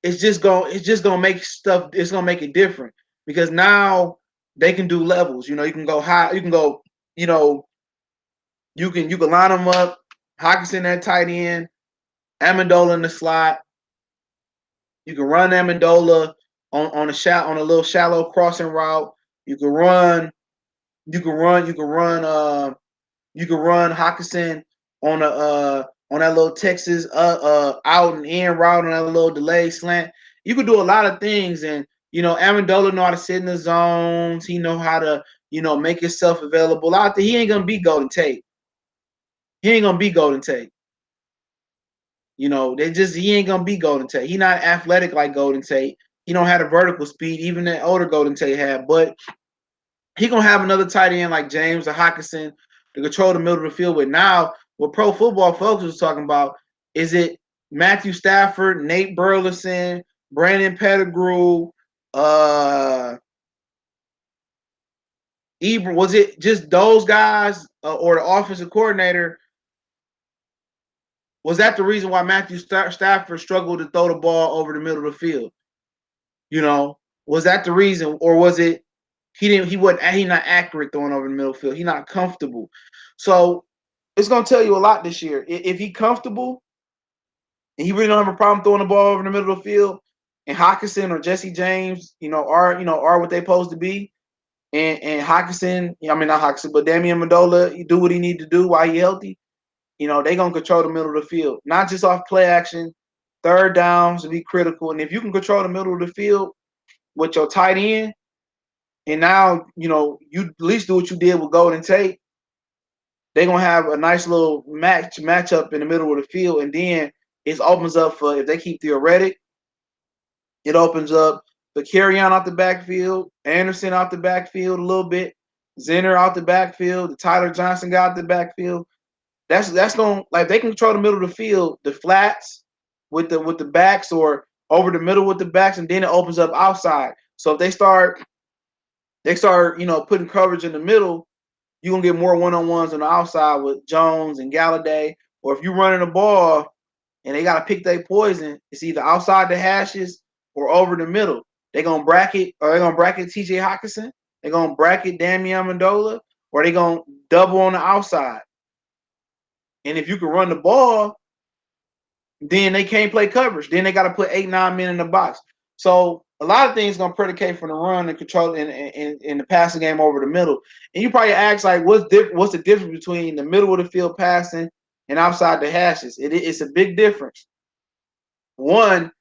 It's just gonna make stuff. It's gonna make it different because now they can do levels. You know, you can go high. You can go. You know, you can line them up. Hockenson that tight end, Amendola in the slot. You can run Amendola on a little shallow crossing route. You can run Hockenson on that little Texas out and in route on that little delay slant. You could do a lot of things, and Amendola know how to sit in the zones. He know how to make himself available out there. He ain't gonna be Golden Tate. He ain't gonna be Golden Tate. He ain't gonna be Golden Tate. He not athletic like Golden Tate. He don't have the vertical speed even that older Golden Tate had, but he gonna have another tight end like James or Hockenson to control the middle of the field with. Now, what Pro Football Focus was talking about is it Matthew Stafford, Nate Burleson, Brandon Pettigrew, was it just those guys or the offensive coordinator? Was that the reason why Matthew Stafford struggled to throw the ball over the middle of the field? Was that the reason, or was it He not accurate throwing over the middle field. He not comfortable. So it's gonna tell you a lot this year. If he comfortable and he really don't have a problem throwing the ball over the middle of the field, and Hockenson or Jesse James, are what they supposed to be, and Hockenson, I mean not Hockenson, but Damian Mendola, he do what he need to do while he healthy. They gonna control the middle of the field, not just off play action, third downs to be critical. And if you can control the middle of the field with your tight end, and now you at least do what you did with Golden Tate, they're gonna have a nice little matchup in the middle of the field, and then it opens up for, if they keep Theoretic, it opens up for Kerryon out the backfield, Anderson out the backfield a little bit, Zenner out the backfield, the Tyler Johnson guy out the backfield. That's going, like, they can control the middle of the field, the flats with the backs, or over the middle with the backs, and then it opens up outside. So if they start putting coverage in the middle, you're gonna get more one-on-ones on the outside with Jones and Galladay. Or if you're running the ball and they gotta pick their poison, it's either outside the hashes or over the middle. They're gonna bracket TJ Hockenson, they're gonna bracket Damian Mendola, or they're gonna double on the outside. And if you can run the ball, then they can't play coverage. Then they got to put 8-9 men in the box. So a lot of things gonna predicate from the run and control in the passing game over the middle. And you probably ask, like, what's the difference between the middle of the field passing and outside the hashes? It's a big difference. One,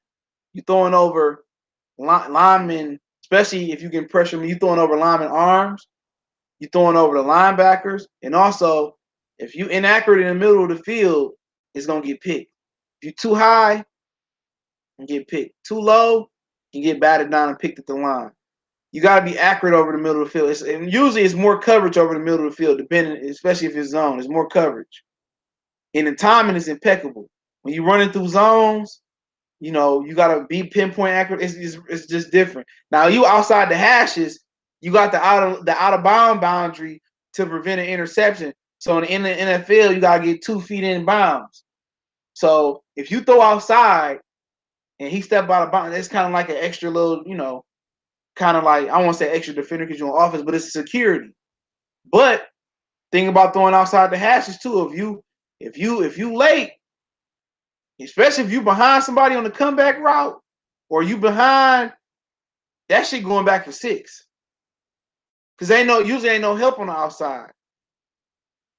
you throwing over linemen, especially if you can pressure them. You throwing over linemen arms. You throwing over the linebackers, and also if you inaccurate in the middle of the field, it's gonna get picked. If you're too high, you get picked. Too low, you get batted down and picked at the line. You got to be accurate over the middle of the field. And usually it's more coverage over the middle of the field, depending, especially if it's zone. It's more coverage. And the timing is impeccable. When you're running through zones, you got to be pinpoint accurate. It's just different. Now, you outside the hashes, you got the out of bound boundary to prevent an interception. So in the NFL, you got to get 2 feet in bounds. So if you throw outside and he step out of bounds, it's kind of like an extra little, kind of like, I won't say extra defender because you're on offense, but it's security. But think about throwing outside the hashes too. If you late, especially if you behind somebody on the comeback route, or you behind, that shit going back for 6. Because usually ain't no help on the outside.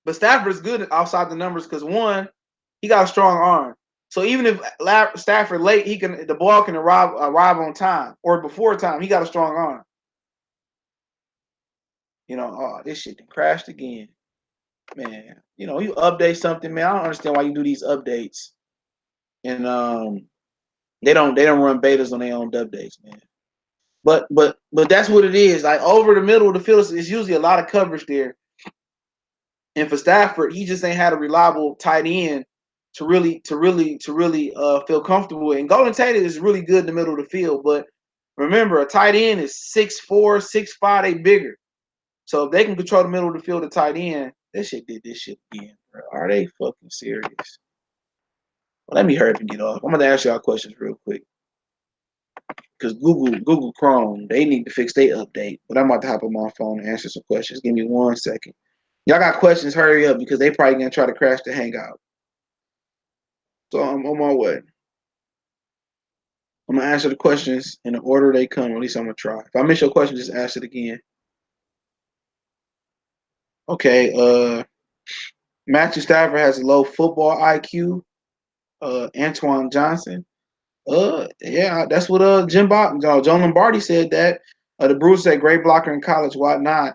But Stafford's good outside the numbers because, one, he got a strong arm. So even if Stafford late, the ball can arrive on time or before time. He got a strong arm. This shit crashed again, man. You update something, man. I don't understand why you do these updates, and they don't run betas on their own updates, man. But that's what it is. Like, over the middle of the field, it's usually a lot of coverage there. And for Stafford, he just ain't had a reliable tight end to really feel comfortable. And Golden Tate is really good in the middle of the field, but remember, a tight end is 6'4", 6'5", they bigger. So if they can control the middle of the field, the tight end, this shit did this shit again, bro. Are they fucking serious? Well, let me hurry up and get off. I'm gonna ask y'all questions real quick. Because Google Chrome, they need to fix their update. But I'm about to hop on my phone and answer some questions. Give me 1 second. Y'all got questions, hurry up, because they probably gonna try to crash the hangout. So I'm on my way. I'm gonna answer the questions in the order they come, or at least I'm gonna try. If I miss your question, just ask it again. Okay, Matthew Stafford has a low football IQ. Antoine Johnson. Yeah, that's what Joe Lombardi said that. The Bruce said great blocker in college, why not?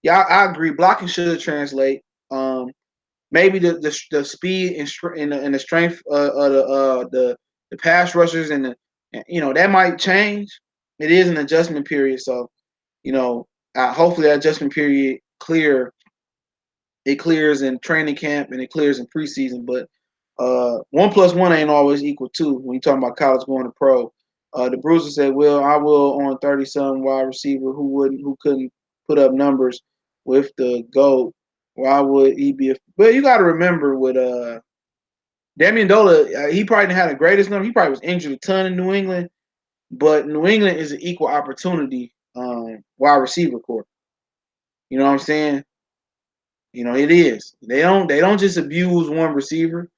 Yeah, I agree. Blocking should translate. Maybe the speed and the strength of the pass rushers and that might change. It is an adjustment period, so hopefully that adjustment period clears in training camp and it clears in preseason. But 1 + 1 ain't always equal 2 when you talking about college going to pro. The Bruiser said, "Well, I will on 30-something wide receiver who couldn't put up numbers with the GOAT. Why would he be?" Well, you got to remember with Damian Dola, he probably didn't have the greatest number. He probably was injured a ton in New England, but New England is an equal opportunity wide receiver core. You know what I'm saying? You know, it is. They don't just abuse one receiver.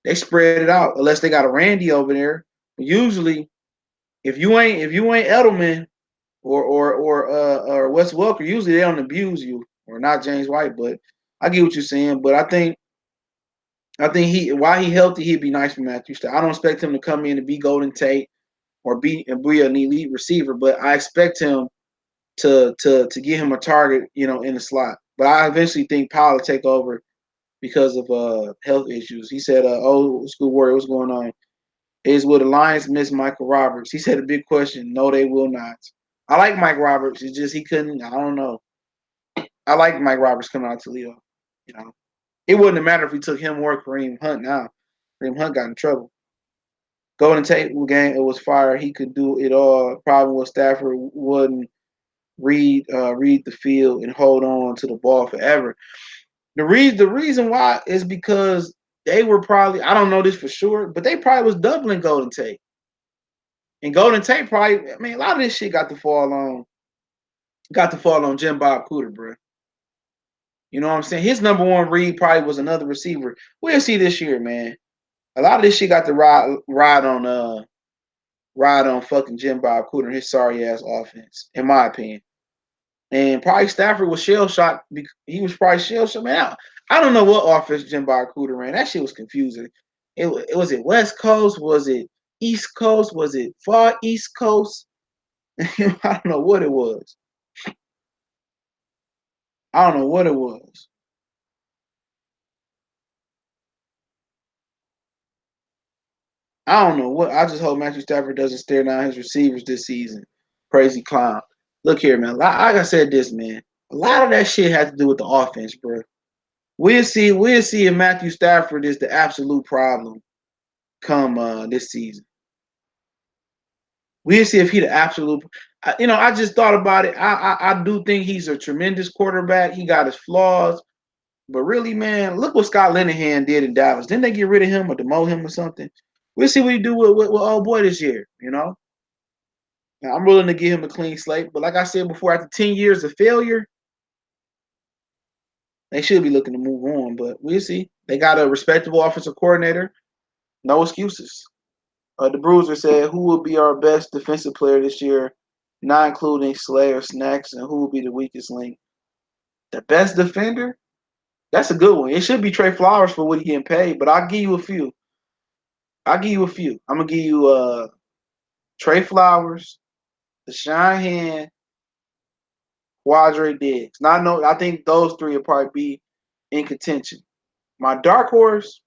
They spread it out unless they got a Randy over there. Usually, if you ain't Edelman or Wes Welker, usually they don't abuse you or not James White. But I get what you're saying. But I think he while he healthy, he'd be nice for Matthew Stafford. I don't expect him to come in and be Golden Tate or be an elite receiver, but I expect him to get him a target, in the slot. But I eventually think Powell will take over because of health issues. He said, "Old school warrior, what's going on? Is will the Lions miss Michael Roberts?" He said, "A big question. No, they will not." I like Mike Roberts. It's just he couldn't. I don't know. I like Mike Roberts coming out to Toledo. You know, it wouldn't have mattered if we took him or Kareem Hunt. Now, Kareem Hunt got in trouble. Golden Tate game, it was fire. He could do it all. Problem with Stafford wouldn't read the field and hold on to the ball forever. The reason why is because they were probably, I don't know this for sure, but they probably was doubling Golden Tate. And Golden Tate probably, I mean, a lot of this shit got to fall on Jim Bob Cooter, bro. You know what I'm saying? His number one read probably was another receiver. We'll see this year, man. A lot of this shit got to ride on fucking Jim Bob Cooter and his sorry ass offense, in my opinion. And probably Stafford was shell shocked. He was probably shell shocked. Man, I don't know what offense Jim Bob Cooter ran. That shit was confusing. It was it West Coast? Was it East Coast? Was it far East Coast? I don't know what it was. I don't know what it was. I don't know what. I just hope Matthew Stafford doesn't stare down his receivers this season. Crazy clown. Look here, man. Like I said, this man. A lot of that shit has to do with the offense, bro. We'll see. We'll see if Matthew Stafford is the absolute problem come this season. We'll see if he the absolute. I just thought about it. I do think he's a tremendous quarterback. He got his flaws, but really, man, look what Scott Linehan did in Dallas. Didn't they get rid of him or demote him or something? We'll see what he do with old boy this year. Now, I'm willing to give him a clean slate, but like I said before, after 10 years of failure, they should be looking to move on. But we'll see. They got a respectable offensive coordinator. No excuses. The Bruiser said, "Who will be our best defensive player this year, not including Slayer, Snacks, and who will be the weakest link?" The best defender? That's a good one. It should be Trey Flowers for what he getting paid, but I'll give you a few. I'll give you a few. I'm gonna give you Trey Flowers, Deshaun Hand, Quadre Diggs. Not no, I think those three will probably be in contention. My dark horse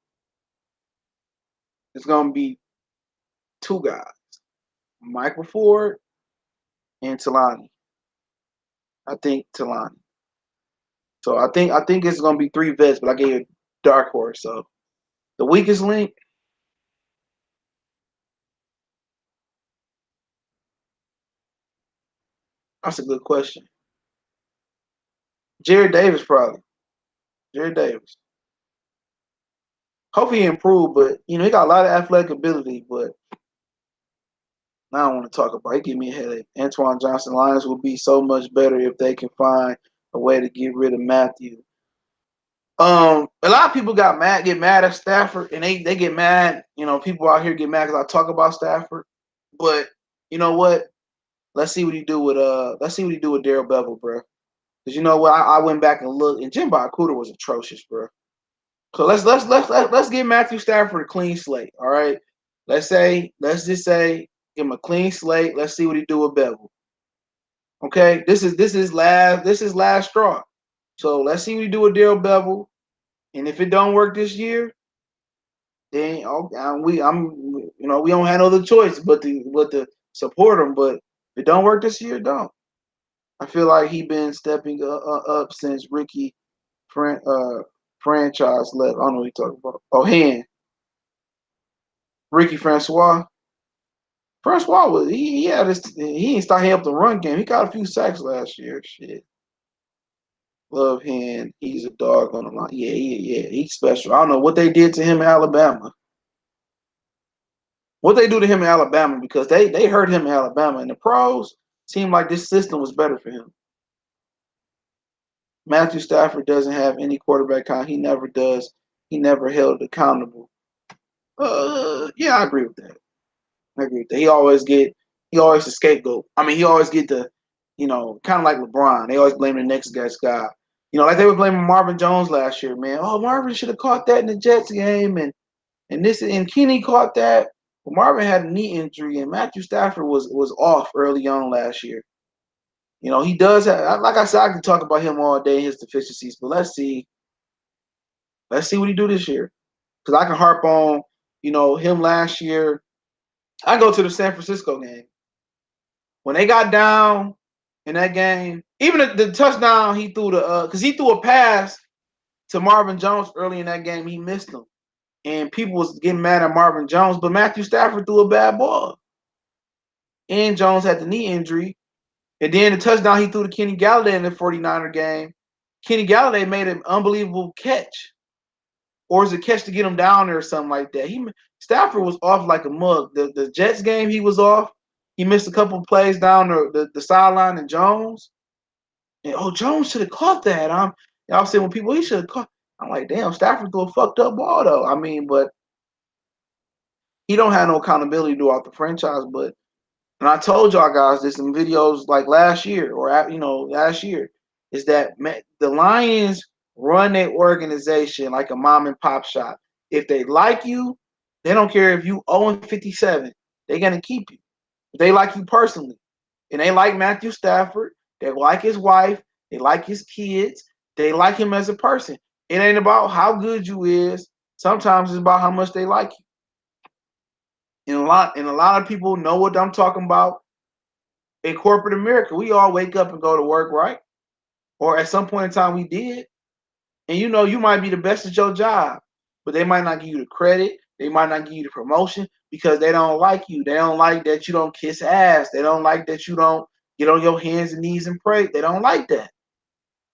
is gonna be two guys, Michael Ford and Talani. I think Talani. So I think it's gonna be three vets, but I gave you dark horse. So the weakest link, that's a good question. Jared Davis probably. Jared Davis. Hope he improved, but he got a lot of athletic ability, but I don't want to talk about it. He give me a headache. Antoine Johnson Lions will be so much better if they can find a way to get rid of Matthew. A lot of people get mad at Stafford, and they get mad. People out here get mad because I talk about Stafford. But you know what? Let's see what he do with Daryl Bevel, bro. Because you know what? I went back and looked, and Jim Bob Cooter was atrocious, bro. So let's give Matthew Stafford a clean slate. All right. Let's just say give him a clean slate. Let's see what he do with Bevel. Okay. This is last straw. So let's see what he do with Daryl Bevel. And if it don't work this year, then we don't have no other choice but to support him. But if it don't work this year, don't. I feel like he been stepping up since Ricky Fran- uh, franchise left. I don't know what you're talking about. Oh, hand Ricky Francois. Francois was he had this he didn't start help the run game. He got a few sacks last year. Shit. Love hand. He's a dog on the line. Yeah, he's special. I don't know what they did to him in Alabama. What they do to him in Alabama because they hurt him in Alabama. And the pros seemed like this system was better for him. Matthew Stafford doesn't have any quarterback count. He never does. He never held accountable. Yeah, I agree with that. I agree with that. He always the scapegoat. I mean, he always get the, kind of like LeBron. They always blame the next guy's guy. Like they were blaming Marvin Jones last year, man. Oh, Marvin should have caught that in the Jets game, and Kenny caught that. But Marvin had a knee injury, and Matthew Stafford was off early on last year. He does have, like I said, I can talk about him all day, his deficiencies, but let's see what he do this year. Because I can harp on, him last year. I go to the San Francisco game when they got down in that game. Even the touchdown he threw because he threw a pass to Marvin Jones early in that game, he missed him, and people was getting mad at Marvin Jones, but Matthew Stafford threw a bad ball, and Jones had the knee injury, and then the touchdown he threw to Kenny Galladay in the 49er game. Kenny Galladay made an unbelievable catch, or is it catch to get him down there or something like that. Stafford was off like a mug. The Jets game he was off. He missed a couple of plays down the sideline, and Jones. And Jones should have caught that. Y'all saying when people he should have caught. I'm like, damn, Stafford threw a fucked up ball though. I mean, but he don't have no accountability throughout the franchise. But and I told y'all guys this in videos like last year last year is that the Lions run their organization like a mom and pop shop. If they like you, they don't care if you 0-57. They're gonna keep you. If they like you personally, and they like Matthew Stafford. They like his wife. They like his kids. They like him as a person. It ain't about how good you is. Sometimes it's about how much they like you. And a lot of people know what I'm talking about. In corporate America, we all wake up and go to work, right? Or at some point in time, we did. And you might be the best at your job, but they might not give you the credit. They might not give you the promotion because they don't like you. They don't like that you don't kiss ass. They don't like that you don't get on your hands and knees and pray. They don't like that.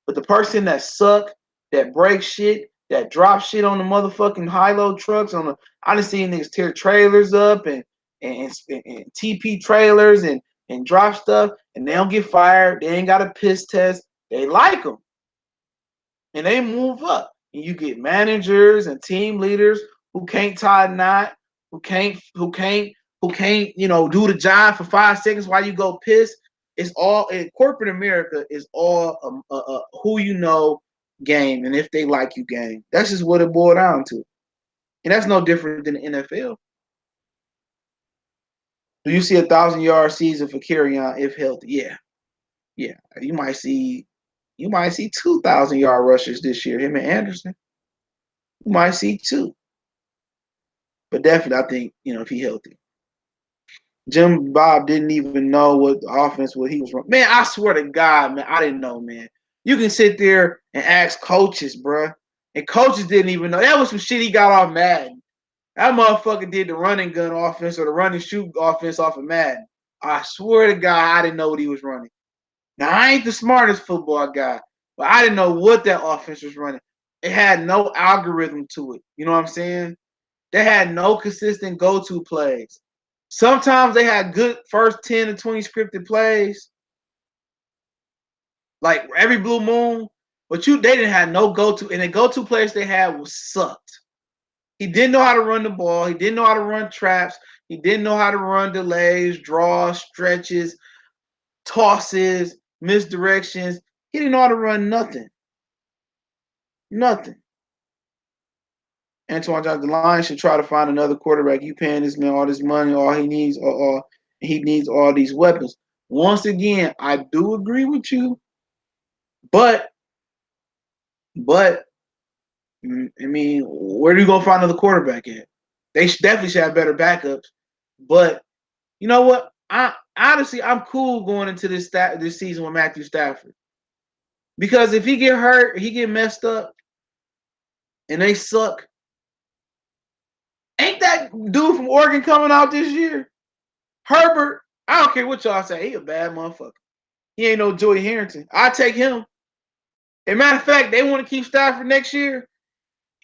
But the person that suck, that breaks shit, that drop shit on the motherfucking high-low trucks I done seen niggas tear trailers up and TP trailers and drop stuff, and they don't get fired. They ain't got a piss test. They like them, and they move up. And you get managers and team leaders who can't tie a knot, who can't do the job for 5 seconds while you go piss. It's all in corporate America is all who game, and if they like you game. That's just what it boiled down to, and that's no different than the NFL. Do you see 1,000-yard season for Kerryon if healthy? Yeah. You might see 2,000-yard rushers this year. Him and Anderson. You might see two, but definitely I think if he healthy. Jim Bob didn't even know what offense what he was running. Man, I swear to God, man, I didn't know, man. You can sit there and ask coaches, bruh. And coaches didn't even know. That was some shit he got off Madden. That motherfucker did the running gun offense or the running shoot offense off of Madden. I swear to God, I didn't know what he was running. Now, I ain't the smartest football guy, but I didn't know what that offense was running. It had no algorithm to it. You know what I'm saying? They had no consistent go-to plays. Sometimes they had good first 10 to 20 scripted plays, like every blue moon, but they didn't have no go-to, and the go-to plays they had was sucked. He didn't know how to run the ball. He didn't know how to run traps. He didn't know how to run delays, draws, stretches, tosses, misdirections. He didn't know how to run nothing. Nothing. Antoine Johnson, the Lions should try to find another quarterback. You paying this man all this money, all he needs, he needs all these weapons. Once again, I do agree with you, but I mean, where do you go find another quarterback at? They definitely should have better backups. But you know what? I'm cool going into this season with Matthew Stafford, because if he get hurt, he get messed up, and they suck. Ain't that dude from Oregon coming out this year? Herbert, I don't care what y'all say. He a bad motherfucker. He ain't no Joey Harrington. I take him. As a matter of fact, they want to keep Stafford next year,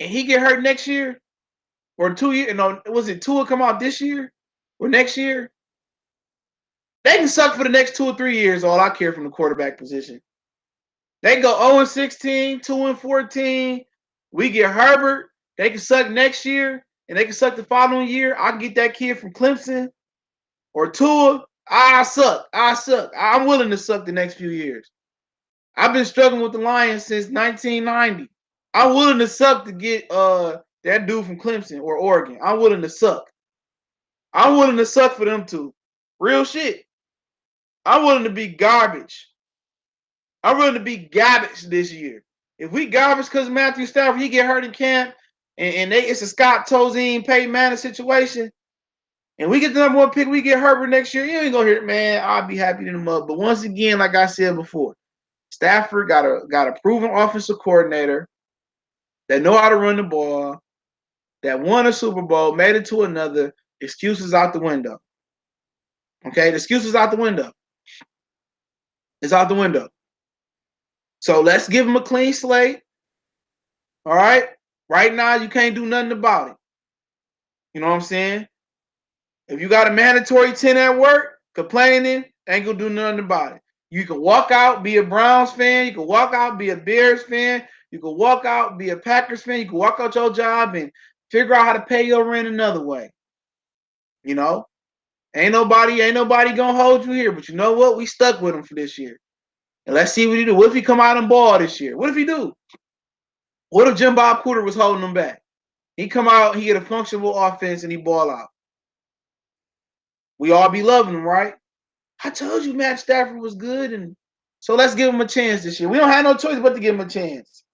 and he get hurt next year or 2 years. No, was it Tua come out this year or next year? They can suck for the next 2 or 3 years. All I care from the quarterback position. They go 0-16, 2-14. We get Herbert. They can suck next year, and they can suck the following year. I can get that kid from Clemson or Tua. I suck. I suck. I'm willing to suck the next few years. I've been struggling with the Lions since 1990. I'm willing to suck to get that dude from Clemson or Oregon. I'm willing to suck. I'm willing to suck for them two. Real shit. I'm willing to be garbage. I'm willing to be garbage this year. If we garbage because Matthew Stafford, he get hurt in camp, and it's a Scott Tozine, Peyton Manning situation, and we get the number one pick, we get Herbert next year, you ain't gonna hear it, man. I'll be happy to them up. But once again, like I said before, Stafford got a proven offensive coordinator that know how to run the ball, that won a Super Bowl, made it to another. Excuses out the window. Okay, the excuses out the window. It's out the window. So let's give him a clean slate. All right. Right now, you can't do nothing about it. You know what I'm saying? If you got a mandatory 10 at work, complaining, ain't gonna do nothing about it. You can walk out, be a Browns fan. You can walk out, be a Bears fan. You can walk out, be a Packers fan. You can walk out your job and figure out how to pay your rent another way. You know, ain't nobody gonna hold you here. But you know what? We stuck with him for this year, and let's see what he do. What if he come out and ball this year? What if he do? What if Jim Bob Cooter was holding him back? He come out, he get a functional offense, and he ball out. We all be loving him, right? I told you Matt Stafford was good, and so let's give him a chance this year. We don't have no choice but to give him a chance.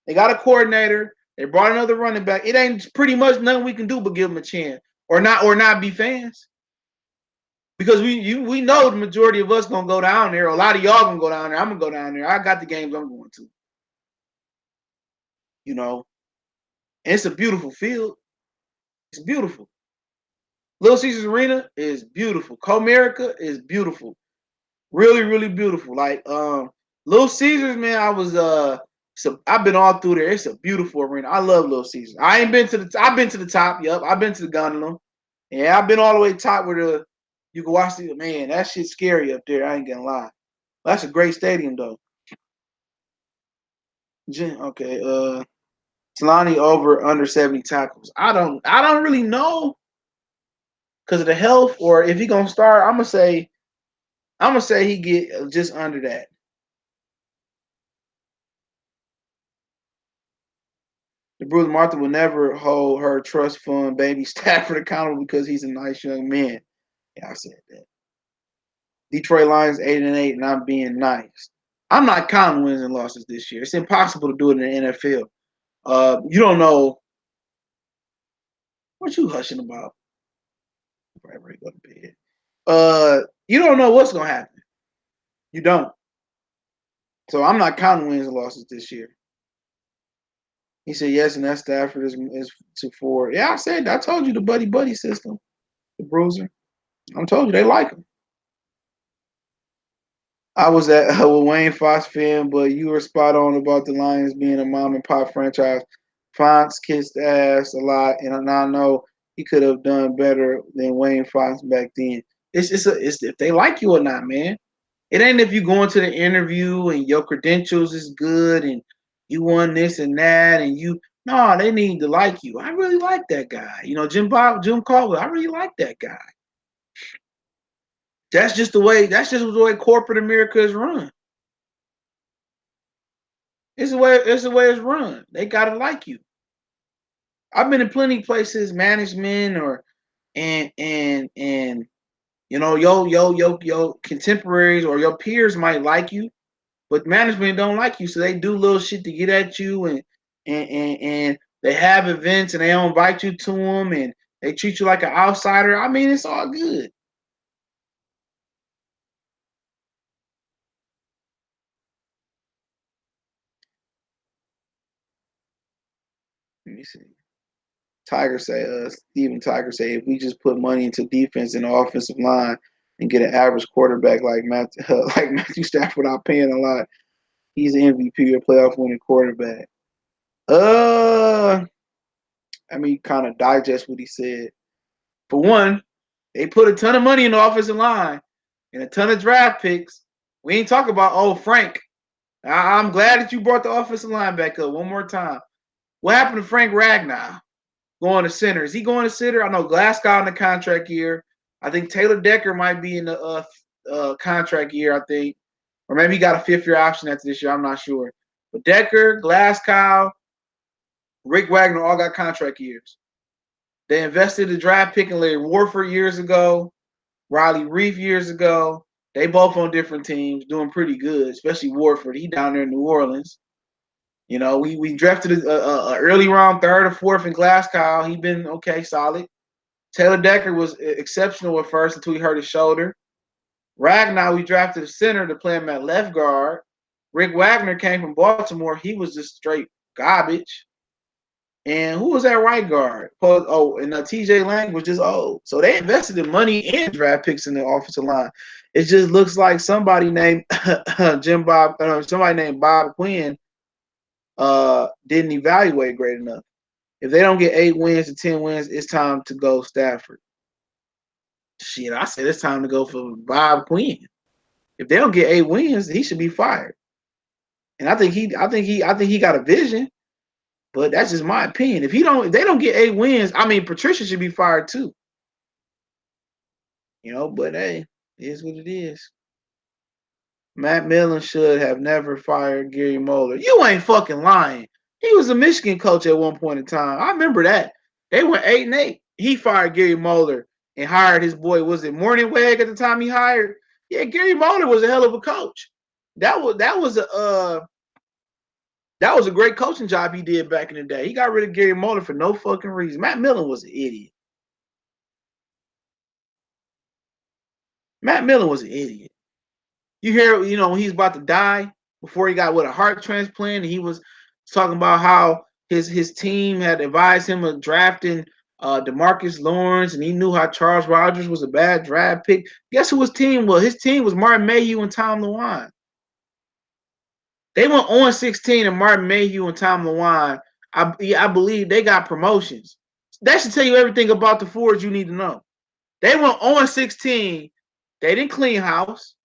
They got a coordinator. They brought another running back. It ain't pretty much nothing we can do but give him a chance, or not be fans, because we know the majority of us gonna go down there. A lot of y'all gonna go down there. I'm gonna go down there. I got the games I'm going to. You know, and it's a beautiful field. It's beautiful. Little Caesars Arena is beautiful. Comerica is beautiful. Really, really beautiful. Like Little Caesars, man, I've been all through there. It's a beautiful arena. I love Little Caesars. I've been to the top, yep. I've been to the gondola. Yeah, I've been all the way top where you can watch the man, that shit's scary up there. I ain't gonna lie. That's a great stadium though. Okay, Talani over under 70 tackles. I don't really know because of the health, or if he gonna start, I'm gonna say he get just under that. The Bruce Martha will never hold her trust fund baby Stafford accountable because he's a nice young man. Yeah, I said that. Detroit Lions 8-8, and I'm being nice. I'm not counting wins and losses this year. It's impossible to do it in the NFL. You don't know what you hushing about. Probably go to bed. You don't know what's gonna happen. You don't. So I'm not counting wins and losses this year. He said yes, and that Stafford is to 4. Yeah, I told you the buddy system, the bruiser. I told you they like him. I was at a Wayne Fox fan, but you were spot on about the Lions being a mom and pop franchise. Fox kissed ass a lot, and I know he could have done better than Wayne Fox back then. It's if they like you or not, man. It ain't if you go into the interview and your credentials is good and you won this and that and you no, they need to like you. I really like that guy. You know, Jim Caldwell, I really like that guy. That's just the way corporate America is run. It's the way it's run. They gotta like you. I've been in plenty of places, management or and you know, your contemporaries or your peers might like you, but management don't like you, so they do little shit to get at you, and they have events and they don't invite you to them, and they treat you like an outsider. I mean, it's all good. Let me see. Steven Tiger say, if we just put money into defense and the offensive line and get an average quarterback like like Matthew Stafford without paying a lot, he's an MVP or playoff winning quarterback. Uh, I mean, kind of digest what he said. For one, they put a ton of money in the offensive line and a ton of draft picks. We ain't talking about Frank. I'm glad that you brought the offensive line back up one more time. What happened to Frank Ragnow going to center? Is he going to center? I know Glasgow in the contract year. I think Taylor Decker might be in the contract year, I think. Or maybe he got a fifth-year option after this year. I'm not sure. But Decker, Glasgow, Rick Wagner all got contract years. They invested the draft pick in Larry Warford years ago, Riley Reef years ago. They both on different teams, doing pretty good, especially Warford. He down there in New Orleans. You know, we drafted a early round third or fourth in Glasgow. He been okay, solid. Taylor Decker was exceptional at first until he hurt his shoulder. Ragnow, we drafted a center to play him at left guard. Rick Wagner came from Baltimore. He was just straight garbage. And who was that right guard? Oh, and TJ Lang was just old. So they invested in money and draft picks in the offensive line. It just looks like somebody named somebody named Bob Quinn didn't evaluate great enough. If they don't get 8 wins to 10 wins, it's time to go Stafford. Shit, I said it's time to go for Bob Quinn. If they don't get 8 wins, he should be fired. And I think he got a vision, but that's just my opinion. If they don't get 8 wins, I mean Patricia should be fired too. You know, but hey, it is what it is. Matt Millen should have never fired Gary Moeller. You ain't fucking lying. He was a Michigan coach at one point in time. I remember that. They went 8-8. He fired Gary Moeller and hired his boy. Was it Morningweg at the time he hired? Yeah, Gary Moeller was a hell of a coach. That was a great coaching job he did back in the day. He got rid of Gary Moeller for no fucking reason. Matt Millen was an idiot. Matt Millen was an idiot. You hear, when he's about to die before he got a heart transplant, and he was talking about how his team had advised him of drafting DeMarcus Lawrence, and he knew how Charles Rogers was a bad draft pick. Guess who his team was? His team was Martin Mayhew and Tom Lewine. They went 0-16, and Martin Mayhew and Tom Lewine, I believe they got promotions. That should tell you everything about the Fords you need to know. They went 0-16. They didn't clean house.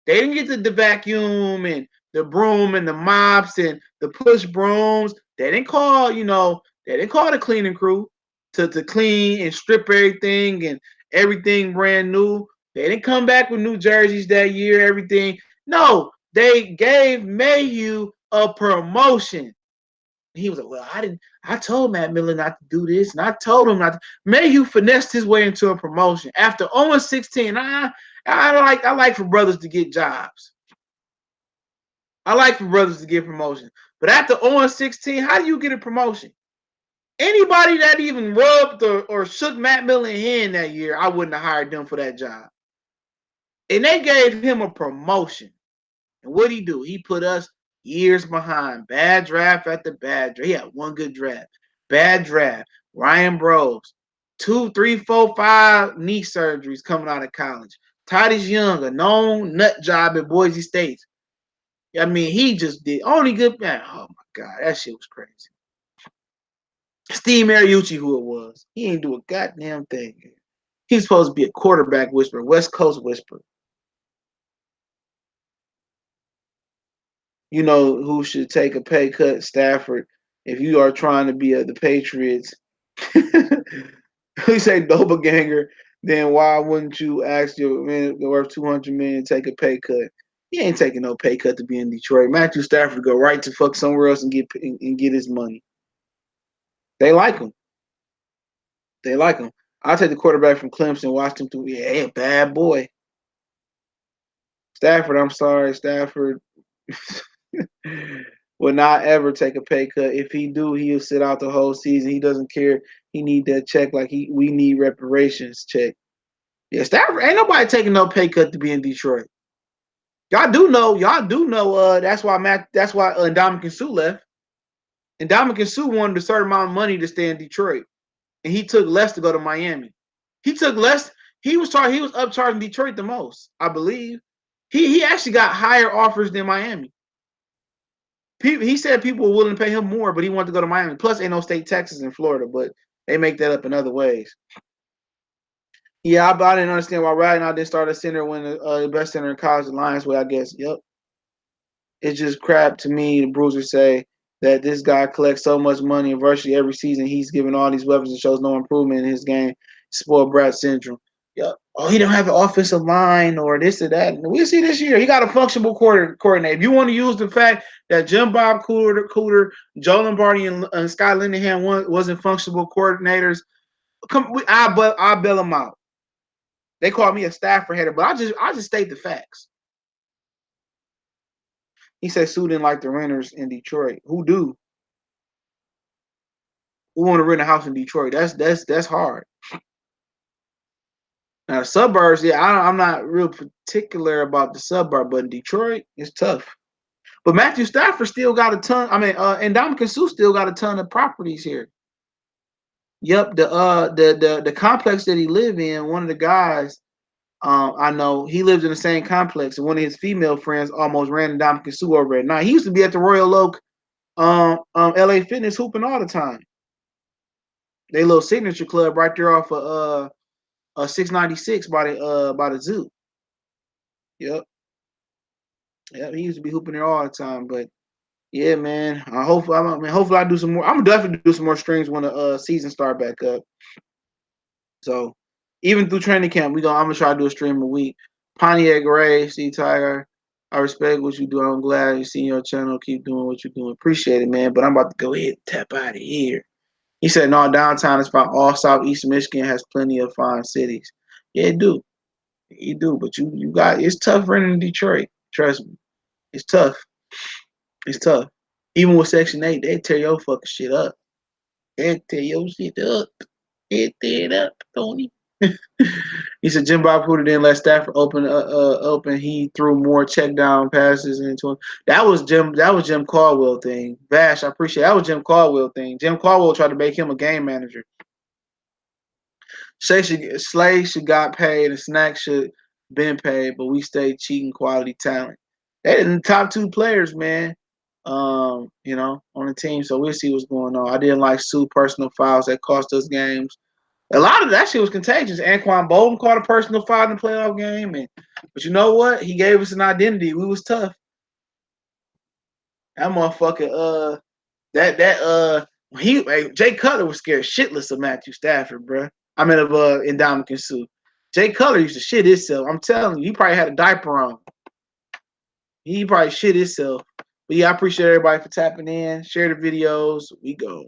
They didn't get the vacuum and the broom and the mops and the push brooms. They didn't call, the cleaning crew to clean and strip everything and everything brand new. They didn't come back with new jerseys that year, everything. No, they gave Mayhew a promotion. He was like, well, I told Matt Miller not to do this, and I told him not to. Mayhew finessed his way into a promotion. After 0-16, I like for brothers to get jobs. I like for brothers to get promotions. But after 0-16, how do you get a promotion? Anybody that even rubbed or shook Matt Millen's hand that year, I wouldn't have hired them for that job. And they gave him a promotion. And what did he do? He put us years behind. Bad draft after bad draft. He had one good draft. Bad draft. Ryan Bros. 2, 3, 4, 5 knee surgeries coming out of college. Titus Young, a known nut job at Boise State. I mean, he just did only good. Man, oh my God, that shit was crazy. Steve Mariucci, who it was, he ain't do a goddamn thing. He's supposed to be a quarterback whisperer, West Coast whisperer. You know who should take a pay cut? Stafford. If you are trying to be the Patriots, we say doppelganger. Then why wouldn't you ask your man worth $200 million to take a pay cut? He ain't taking no pay cut to be in Detroit. Matthew Stafford go right to fuck somewhere else and get his money. They like him. They like him. I'll take the quarterback from Clemson, watch him through. Yeah, bad boy. Stafford, I'm sorry, Stafford will not ever take a pay cut. If he do, he'll sit out the whole season. He doesn't care. He need that check like we need reparations check. Yeah, Stafford ain't nobody taking no pay cut to be in Detroit. Y'all do know. That's why Ndamukong Suh left. Ndamukong Suh wanted a certain amount of money to stay in Detroit, and he took less to go to Miami. He took less. He was upcharging Detroit the most, I believe. He actually got higher offers than Miami. He said people were willing to pay him more, but he wanted to go to Miami. Plus, ain't no state taxes in Florida, but they make that up in other ways. Yeah, I didn't understand why Ragnow didn't start a center when the best center in college, the Lions way, I guess. Yep. it's just crap to me. The Bruisers say that this guy collects so much money, and virtually every season he's given all these weapons and shows no improvement in his game. Spoiled brat syndrome. Yeah. Oh, he don't have an offensive line or this or that. We'll see this year. He got a functional coordinator. If you want to use the fact that Jim Bob Cooter, Joe Lombardi, and Scott Linehan wasn't functional coordinators, I'll bail them out. They call me a Stafford hater, but I just state the facts. He said Sue didn't like the renters in Detroit. Who do? Who want to rent a house in Detroit? That's hard. Now the suburbs, yeah, I'm not real particular about the suburb, but in Detroit, it's tough. But Matthew Stafford still got a ton. I mean, and Ndamukong Suh still got a ton of properties here. Yep, the complex that he live in, one of the guys I know, he lives in the same complex, and one of his female friends almost ran Ndamukong Suh over at night. He used to be at the Royal Oak LA Fitness hooping all the time. They little signature club right there off of 696 by the zoo. Yep. Yep, he used to be hooping there all the time. But yeah, man. Hopefully I do some more. I'm gonna definitely do some more streams when the season start back up. So even through training camp, I'm gonna try to do a stream a week. Pontiac Ray, C Tiger, I respect what you do. I'm glad you see your channel. Keep doing what you're doing. Appreciate it, man. But I'm about to go ahead and tap out of here. He said, no, downtown is fine. All southeast Michigan has plenty of fine cities. Yeah, it do. You do. But you got it's tough running in Detroit. Trust me. It's tough. It's tough. Even with Section 8, they tear your fucking shit up. They tear your shit up. They tear it up, Tony. He said Jim Bob Cooter didn't let Stafford open. He threw more check down passes into him. That was Jim Caldwell thing. Vash, I appreciate it. That was Jim Caldwell thing. Jim Caldwell tried to make him a game manager. Slay should got paid and Snack should been paid, but we stay cheating quality talent. They're the top two players, man. On the team. So we'll see what's going on. I didn't like Sue personal fouls that cost us games. A lot of that shit was contagious. Anquan Bolden caught a personal foul in the playoff game, but you know what? He gave us an identity. We was tough. That motherfucker. Jay Cutler was scared shitless of Matthew Stafford, bro. I mean of Ndamukong Suh. Jay Cutler used to shit himself. I'm telling you, he probably had a diaper on. He probably shit himself. But yeah, I appreciate everybody for tapping in. Share the videos. We go.